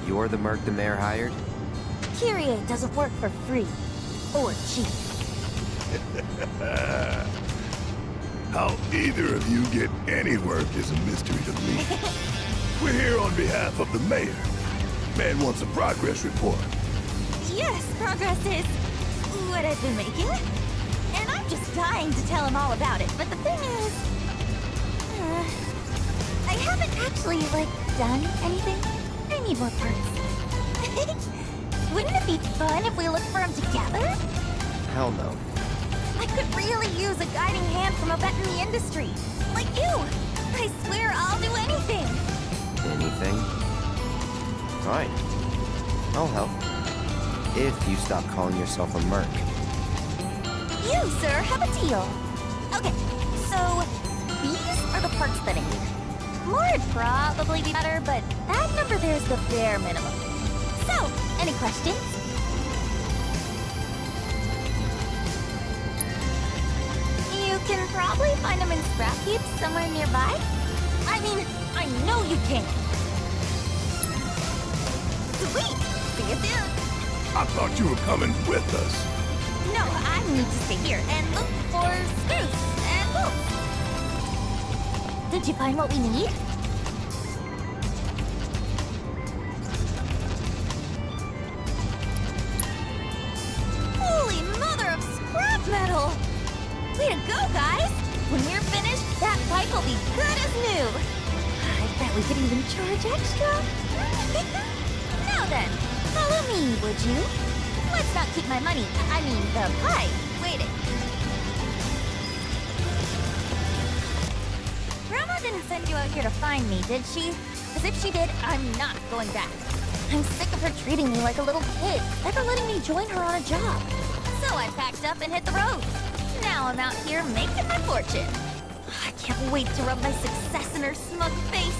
You're the merc the mayor hired? Kyrie doesn't work for free. Or cheap. How either of you get any work is a mystery to me. We're here on behalf of the mayor. Man wants a progress report. Yes, progress is what I've been making. And I'm just dying to tell him all about it. But the thing is, I haven't actually, done anything. I need more parts. Wouldn't it be fun if we looked for him together? Hell no. I could really use a guiding hand from a vet in the industry. Like you. I swear I'll do anything. Anything? Fine. I'll help. If you stop calling yourself a merc. You, sir, have a deal. Okay, so these are the parts that I need. More would probably be better, but that number there is the bare minimum. So, any questions? You can probably find them in scrap heaps somewhere nearby. I mean, I know you can. Sweet! See you soon! I thought you were coming with us. No, I need to stay here and look for screws and bolts. Did you find what we need? Holy mother of scrap metal! Way to go, guys! When we're finished, that pipe will be good as new. I bet we could even charge extra. Now then, follow me, would you? Let's not keep my money, I mean the pipe, waiting. Grandma didn't send you out here to find me, did she? Because if she did, I'm not going back. I'm sick of her treating me like a little kid, never letting me join her on a job. So I packed up and hit the road. Now I'm out here making my fortune. I can't wait to rub my success in her smug face.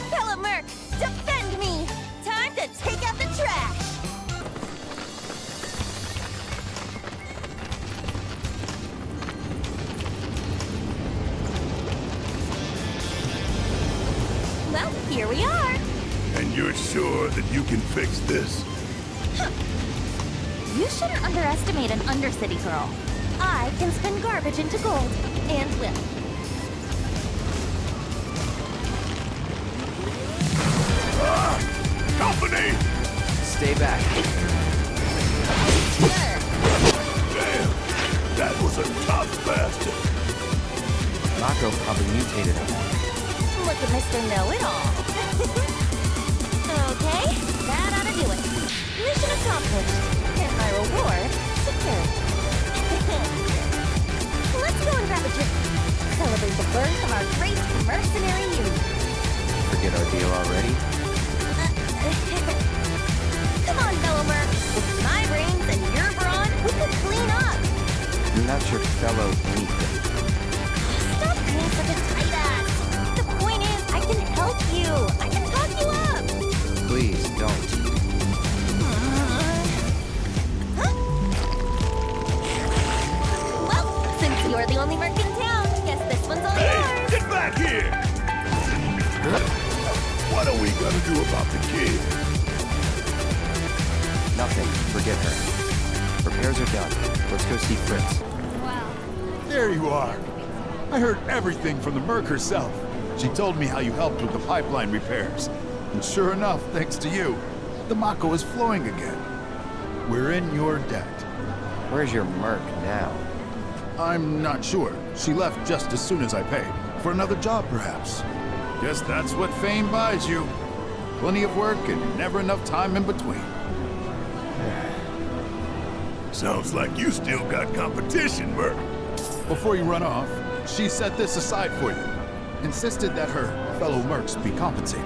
Fellow Merc, defend me! Time to take out the trash! Well, here we are. And you're sure that you can fix this? Huh. You shouldn't underestimate an Undercity girl. I can spin garbage into gold, and will. Company! Stay back. Sure. Damn! That was a tough bastard. Mako probably mutated him. Look at Mr. Know-It-All. Okay, that ought to do it. Mission accomplished. And my reward, secured. Let's go and grab a drink. Celebrate the birth of our great mercenary youth. Forget our deal already? Come on, fellow Merc. With my brains and your brawn, we could clean up. I'm not your fellow anything. Stop being such a tight ass. The point is, I can help you. I can talk you up. Please, don't. Well, since you're the only Merc in town, guess this one's all yours. Get back here! What are we gonna do about the kid? Nothing. Forget her. Repairs are done. Let's go see Fritz. Wow. There you are. I heard everything from the Merc herself. She told me how you helped with the pipeline repairs. And sure enough, thanks to you, The Mako is flowing again. We're in your debt. Where's your merc now? I'm not sure. She left just as soon as I paid. For another job, perhaps. Guess that's what fame buys you. Plenty of work and never enough time in between. Sounds like you still got competition, Merc. Before you run off, she set this aside for you. Insisted that her fellow mercs be compensated.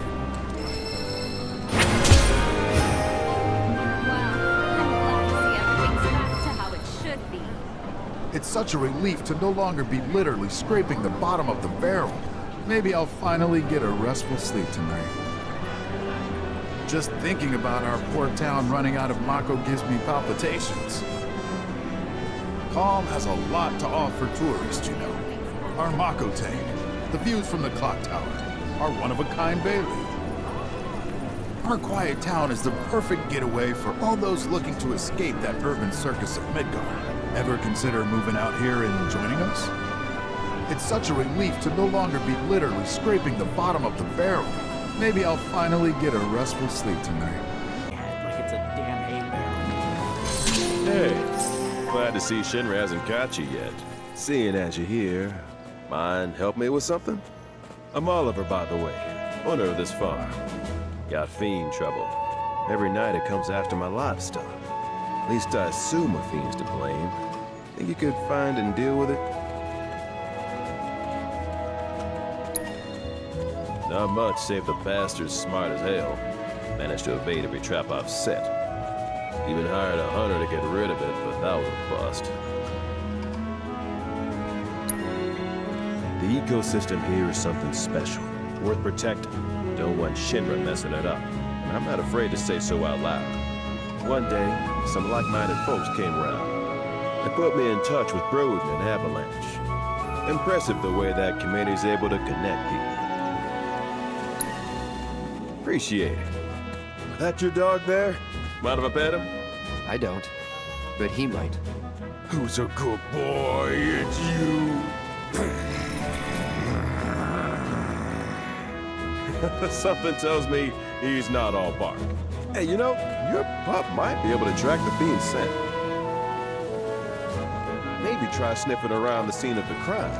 It's such a relief to no longer be literally scraping the bottom of the barrel. Maybe I'll finally get a restful sleep tonight. Just thinking about our poor town running out of Mako gives me palpitations. Calm has a lot to offer tourists, you know. Our Mako tank, the views from the clock tower, our one-of-a-kind Bailey. Our quiet town is the perfect getaway for all those looking to escape that urban circus of Midgar. Ever consider moving out here and joining us? It's such a relief to no longer be literally scraping the bottom of the barrel. Maybe I'll finally get a restful sleep tonight. Like it's a damn hay barrel. Hey, glad to see Shinra hasn't got you yet. Seeing as you're here, mind help me with something? I'm Oliver, by the way, owner of this farm. Got fiend trouble. Every night it comes after my livestock. At least I assume a fiend's to blame. Think you could find and deal with it? Not much, save the bastard's smart as hell. Managed to evade every trap I've set. Even hired a hunter to get rid of it, but that was a bust. The ecosystem here is something special, worth protecting. Don't want Shinra messing it up. And I'm not afraid to say so out loud. One day, some like-minded folks came around. They put me in touch with Broden and Avalanche. Impressive the way that committee's able to connect people. Appreciate it. That your dog there? Mind if I pet him? I don't, but he might. Who's a good boy? It's you. Something tells me he's not all bark. Hey, you know, your pup might be able to track the fiend's scent. Maybe try sniffing around the scene of the crime.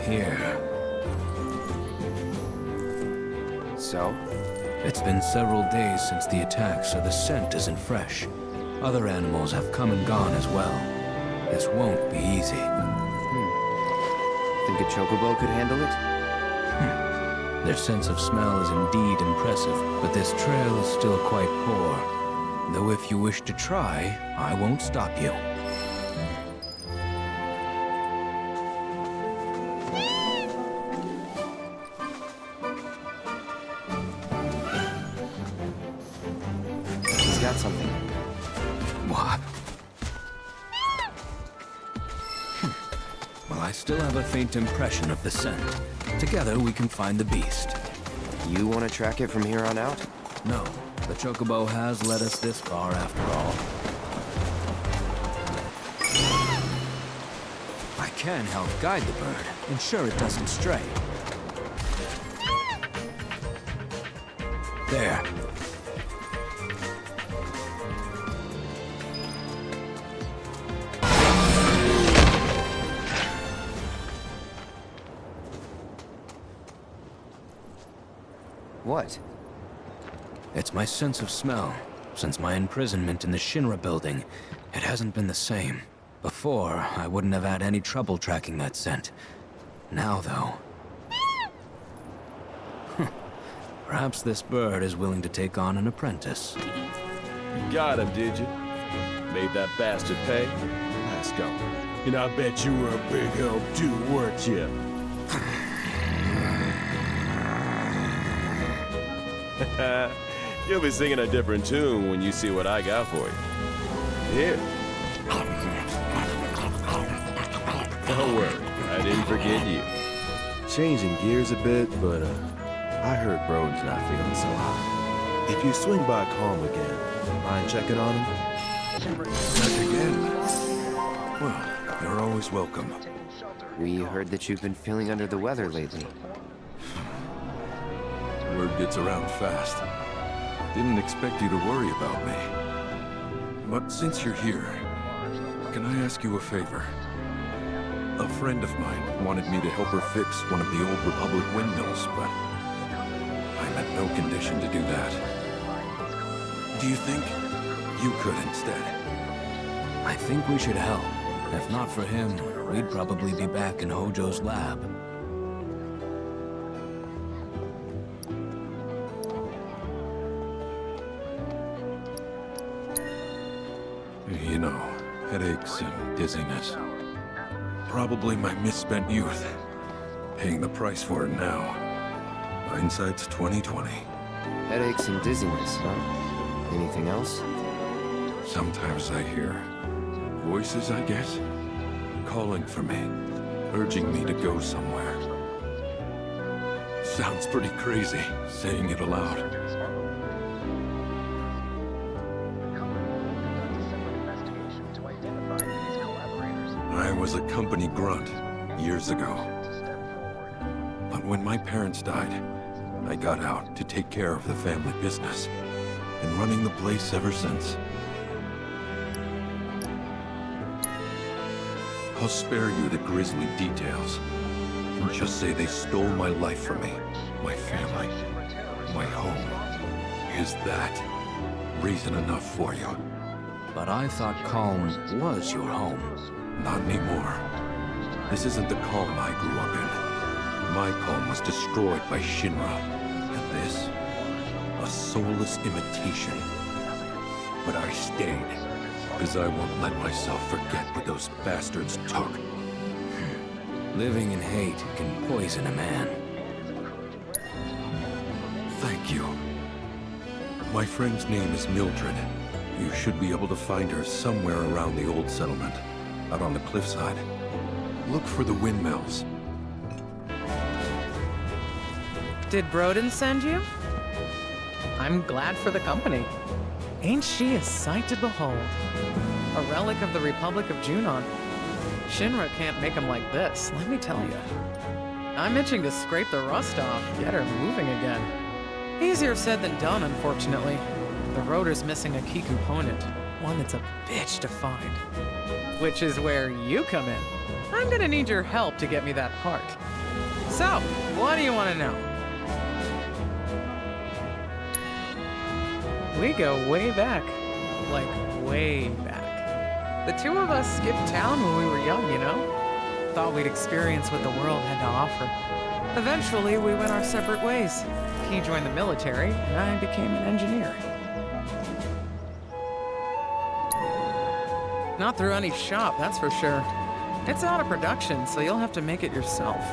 Here. So? It's been several days since the attack, so the scent isn't fresh. Other animals have come and gone as well. This won't be easy. Think a chocobo could handle it? Their sense of smell is indeed impressive, but this trail is still quite poor. Though if you wish to try, I won't stop you. Got something. What? Well, I still have a faint impression of the scent. Together, we can find the beast. You want to track it from here on out? No. The chocobo has led us this far, after all. I can help guide the bird, ensure it doesn't stray. There. What? It's my sense of smell. Since my imprisonment in the Shinra building, it hasn't been the same. Before, I wouldn't have had any trouble tracking that scent. Now, though... Perhaps this bird is willing to take on an apprentice. You got him, did you? Made that bastard pay? Let's go. And I bet you were a big help too, weren't you? You'll be singing a different tune when you see what I got for you. Here. Don't worry, I didn't forget you. Changing gears a bit, but I heard Broden's not feeling so hot. If you swing by Calm again, mind checking on him? Back again. Well, you're always welcome. We heard that you've been feeling under the weather lately. Word gets around fast. Didn't expect you to worry about me. But since you're here, can I ask you a favor? A friend of mine wanted me to help her fix one of the old Republic windmills, but I'm at no condition to do that. Do you think you could instead? I think we should help. If not for him, we'd probably be back in Hojo's lab. You know, headaches and dizziness. Probably my misspent youth. Paying the price for it now. Hindsight's 20/20. Headaches and dizziness, huh? Anything else? Sometimes I hear voices, I guess, calling for me, urging me to go somewhere. Sounds pretty crazy, saying it aloud. I was a company grunt years ago. But when my parents died, I got out to take care of the family business. Been running the place ever since. I'll spare you the grisly details. And just say they stole my life from me, my family, my home. Is that reason enough for you? But I thought Calm was your home. Not anymore. This isn't the Calm I grew up in. My Calm was destroyed by Shinra. And this, a soulless imitation. But I stayed, because I won't let myself forget what those bastards took. Living in hate can poison a man. Thank you. My friend's name is Mildred. You should be able to find her somewhere around the old settlement, out on the cliffside. Look for the windmills. Did Broden send you? I'm glad for the company. Ain't she a sight to behold? A relic of the Republic of Junon. Shinra can't make them like this, let me tell you. I'm itching to scrape the rust off, get her moving again. Easier said than done, unfortunately. The rotor's missing a key component, one that's a bitch to find. Which is where you come in. I'm gonna need your help to get me that part. So, what do you want to know? We go way back. Like, way back. The two of us skipped town when we were young, you know? Thought we'd experience what the world had to offer. Eventually, we went our separate ways. He joined the military, and I became an engineer. Not through any shop, that's for sure. It's out of production, so you'll have to make it yourself.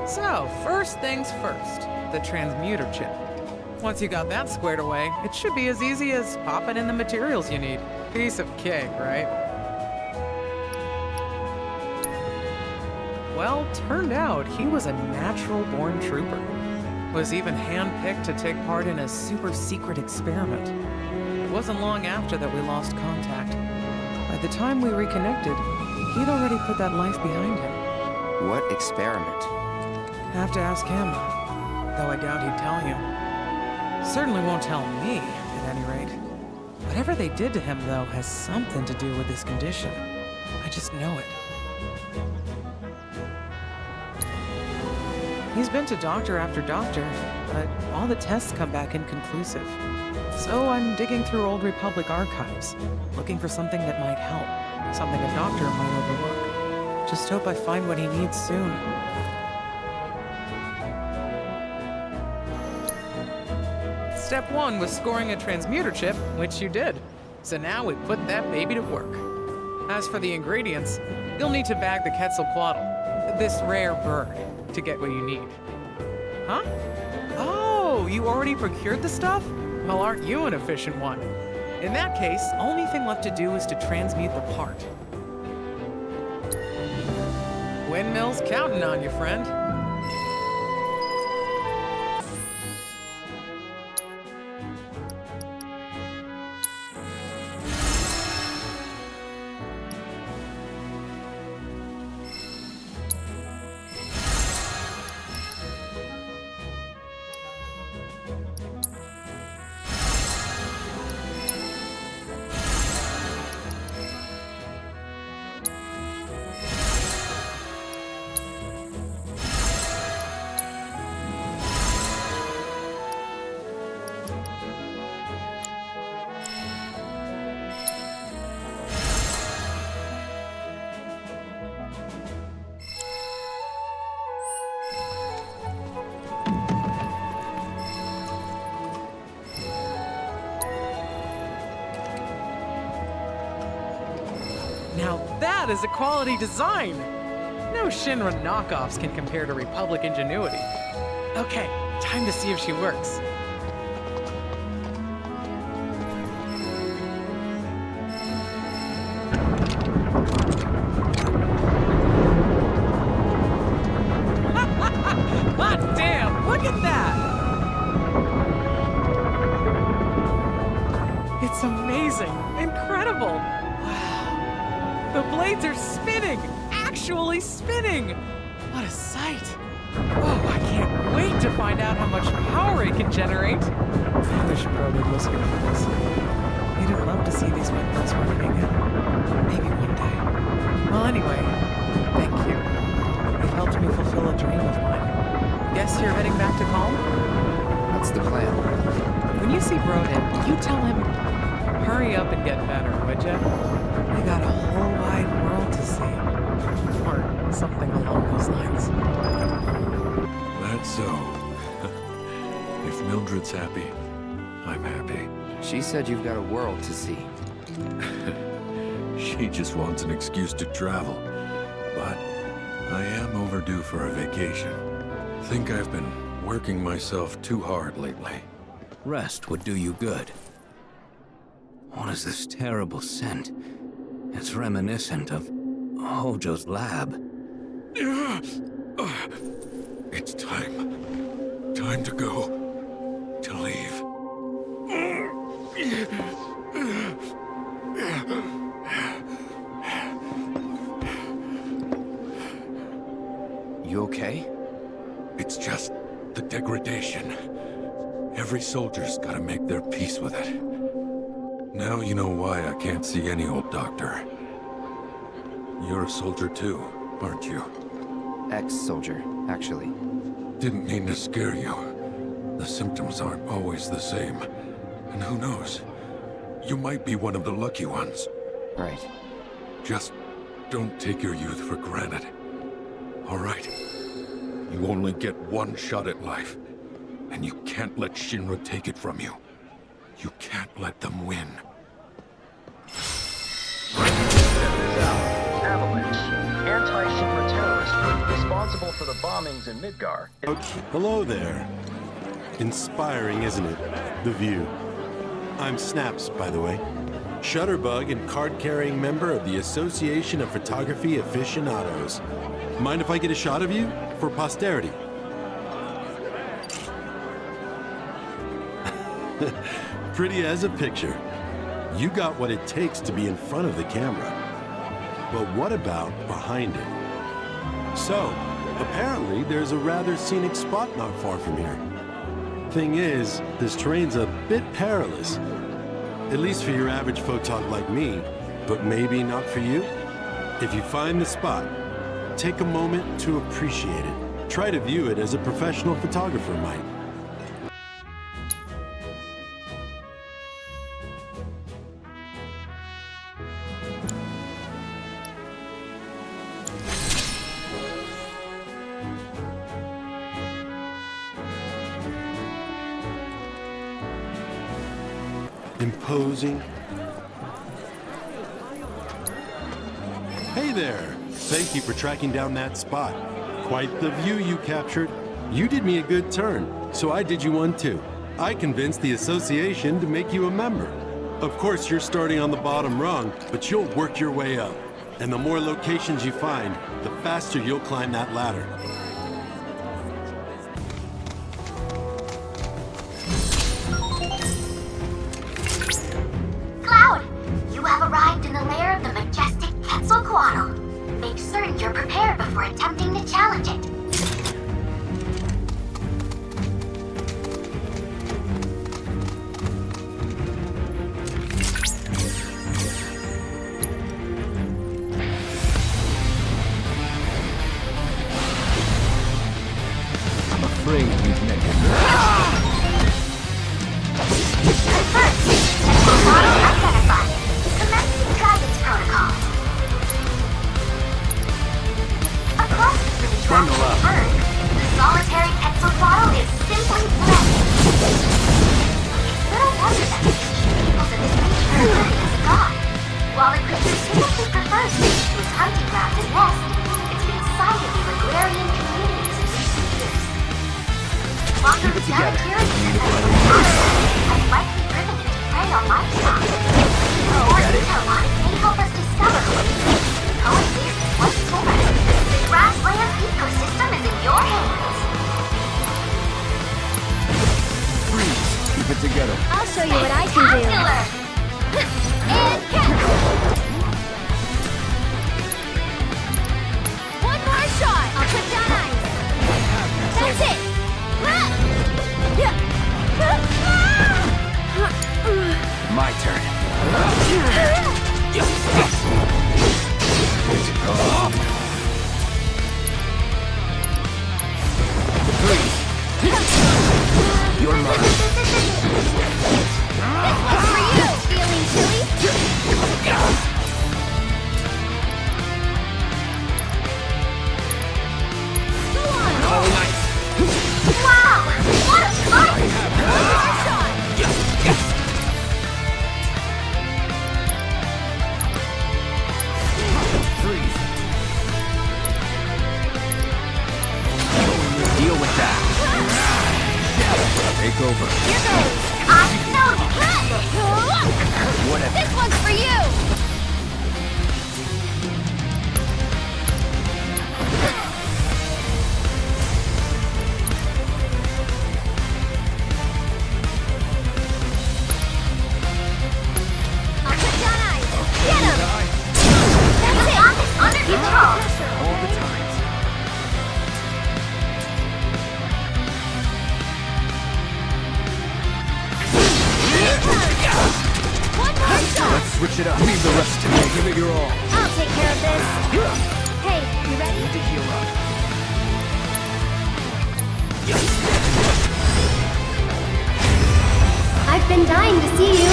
So, first things first, the transmuter chip. Once you got that squared away, it should be as easy as popping in the materials you need. Piece of cake, right? Well, turned out he was a natural-born trooper. Was even handpicked to take part in a super-secret experiment. It wasn't long after that we lost contact. By the time we reconnected, he'd already put that life behind him. What experiment? Have to ask him, though I doubt he'd tell you. Certainly won't tell me, at any rate. Whatever they did to him, though, has something to do with his condition. I just know it. He's been to doctor after doctor, but all the tests come back inconclusive. So I'm digging through old Republic archives, looking for something that might help, something a doctor might overlook. Just hope I find what he needs soon. Step 1 was scoring a transmuter chip, which you did. So now we put that baby to work. As for the ingredients, you'll need to bag the Quetzlcoatl, this rare bird, to get what you need. Huh? Oh, you already procured the stuff? Well, aren't you an efficient one? In that case, only thing left to do is to transmute the part. Windmill's counting on you, friend. Now that is a quality design! No Shinra knockoffs can compare to Republic ingenuity. Okay, time to see if she works. Hot damn! Look at that! It's amazing! Incredible! Wow! The blades are spinning! Actually spinning! What a sight! Oh, I can't wait to find out how much power it can generate! I wish Brody was here for this. He'd have loved to see these windmills working again. Maybe one day. Well, anyway, thank you. You've helped me fulfill a dream of mine. Guess you're heading back to Calm? That's the plan. When you see Brodin, you tell him, hurry up and get better, would ya? We got a whole wide world to see. Or something along those lines. That's so. If Mildred's happy, I'm happy. She said you've got a world to see. She just wants an excuse to travel. But I am overdue for a vacation. Think I've been working myself too hard lately. Rest would do you good. What is this terrible scent? It's reminiscent of Hojo's lab. It's time. Time to go. To leave. You okay? It's just the degradation. Every soldier's gotta make their peace with it. Now you know why I can't see any old doctor. You're a soldier too, aren't you? Ex-soldier, actually. Didn't mean to scare you. The symptoms aren't always the same. And who knows? You might be one of the lucky ones. Right. Just don't take your youth for granted. All right? You only get one shot at life. And you can't let Shinra take it from you. You can't let them win. Avalanche, anti-Shinra terrorist group responsible for the bombings in Midgar. Hello there. Inspiring, isn't it? The view. I'm Snaps, by the way. Shutterbug and card-carrying member of the Association of Photography Aficionados. Mind if I get a shot of you? For posterity. Pretty as a picture. You got what it takes to be in front of the camera. But what about behind it? So, apparently there's a rather scenic spot not far from here. Thing is, this terrain's a bit perilous. At least for your average photog like me, but maybe not for you. If you find the spot, take a moment to appreciate it. Try to view it as a professional photographer might. Imposing. Hey there! Thank you for tracking down that spot. Quite the view you captured. You did me a good turn, so I did you one too. I convinced the association to make you a member. Of course, you're starting on the bottom rung, but you'll work your way up. And the more locations you find, the faster you'll climb that ladder. Cloud, you have arrived in the lair of the majestic Quetzlcoatl. Make certain you're prepared before attempting to challenge it. I'm afraid we've met him. Model identified. Commencing guidance protocol. Across hunting grounds and nest. It's been sighted in agrarian communities in recent years. Longer sanitary has likely driven it to prey on livestock. More detail on it may help us discover what it is to coexist with what's for. The Grasslands ecosystem is in your hands. Keep it together. I'll show you what I can do. And catch! One more shot. I'll put down ice. That's it. My turn. You're mine. This one's for you. Feeling chilly? Go on. Calling ice. Wow! What a fight! One more shot. Freeze. Deal with that. Take over. Here goes. I know you can do this! Whatever. This one's for you. I'll put down ice. Get him. That's it. Got this under control. All the time. One more shot. Let's switch it up. Leave the rest to me. Give it your all. I'll take care of this. Hey, you ready? Need to heal up. I've been dying to see you.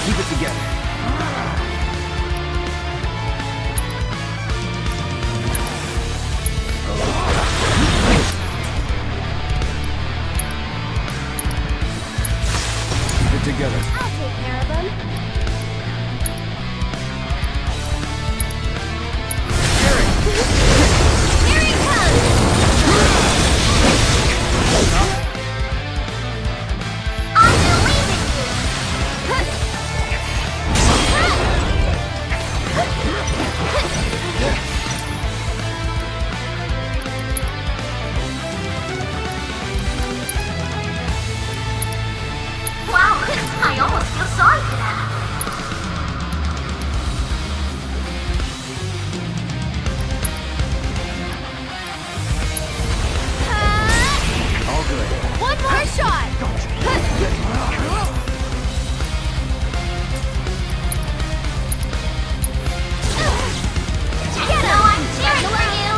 Keep it together. Keep it together. I'll take care of them. Here he comes. I believe in you! Wow, I almost feel sorry for them. All good. One more shot. Get him. I'm cheering for you!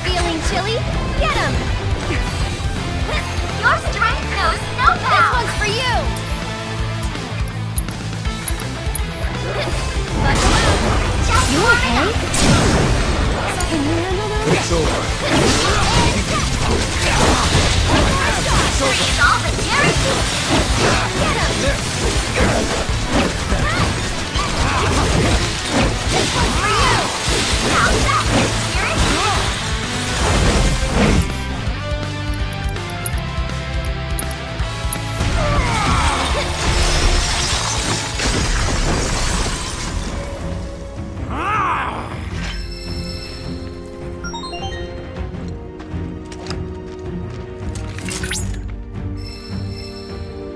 Feeling chilly? Get him. Your strength knows no This bounds! one's for you. Buckle up. Just You one okay? enough. Can you handle them? It's over. It's all the guarantees! Get him. This one's for you. How's that, Spirit?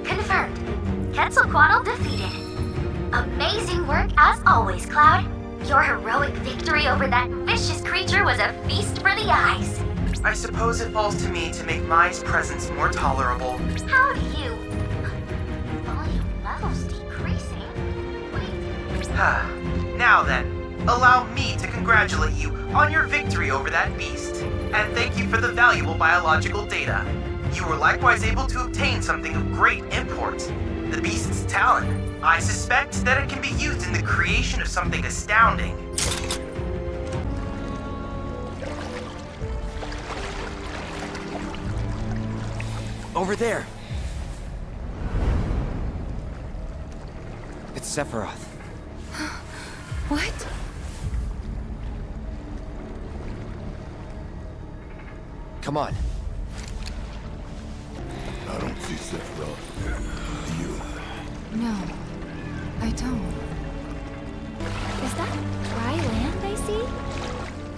Confirmed. Quetzlcoatl defeated. Amazing work as always, Cloud. Your heroic victory over that vicious creature was a feast for the eyes. I suppose it falls to me to make Mai's presence more tolerable. How do you... Volume levels decreasing? Wait. Now then, allow me to congratulate you on your victory over that beast. And thank you for the valuable biological data. You were likewise able to obtain something of great import, the beast's talon. I suspect that it can be used in the creation of something astounding. Over there! It's Sephiroth. What? Come on. I don't see Sephiroth. Do you? No, I don't. Is that dry land I see?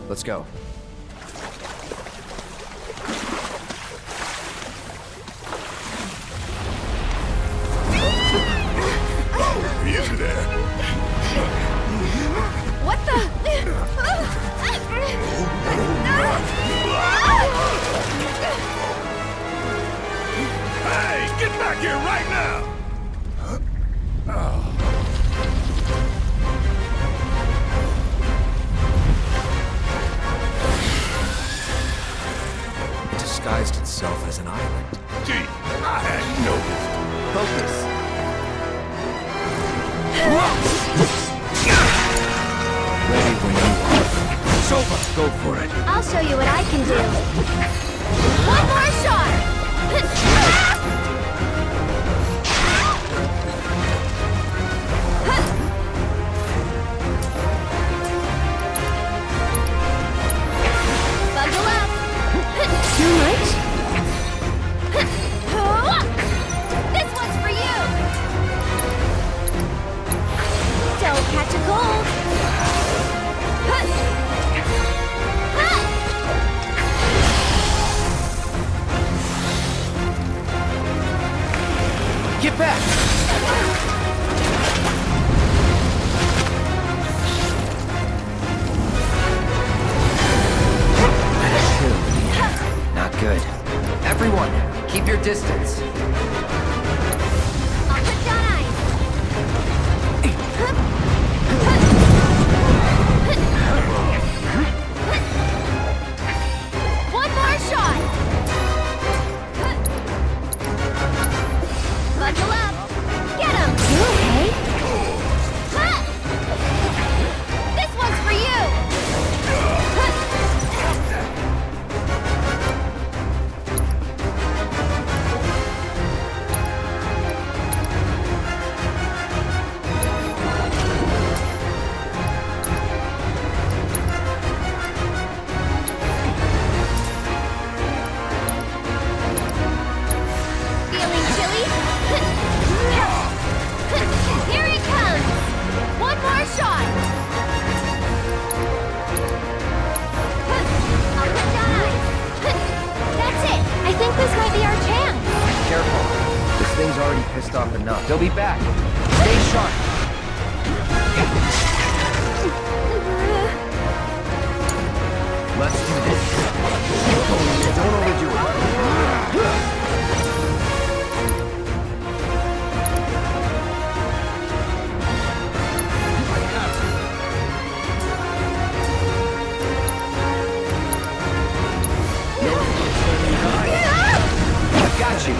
Let's go. Oh, easy there. What the? Hey, get back here right now! It disguised itself as an island. Gee, I hadn't noticed. Focus. Ready when you are. Sova, go for it. I'll show you what I can do. One more shot! Bundle up! Too much? This one's for you! Don't catch a cold! Get back! Not good. Everyone, keep your distance. I'll put down ice! One more shot! Bundle up! Get him! You okay? This one's for you! Feeling chilly? Here it comes! One more shot! I'll put down ice. That's it! I think this might be our chance! Careful. This thing's already pissed off enough. They'll be back. Stay sharp. Let's do this. Don't overdo it. I've got you.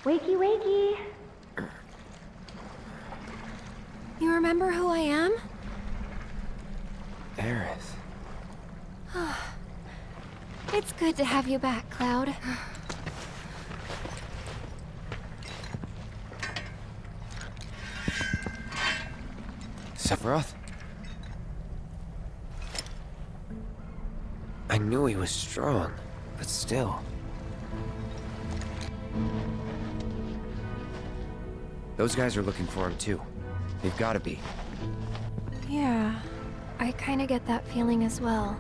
Wakey, wakey. You remember who I am? Aerith. It's good to have you back, Cloud. Sephiroth? I knew he was strong, but still. Those guys are looking for him too. They've gotta be. Yeah, I kinda get that feeling as well.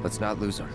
Let's not lose him.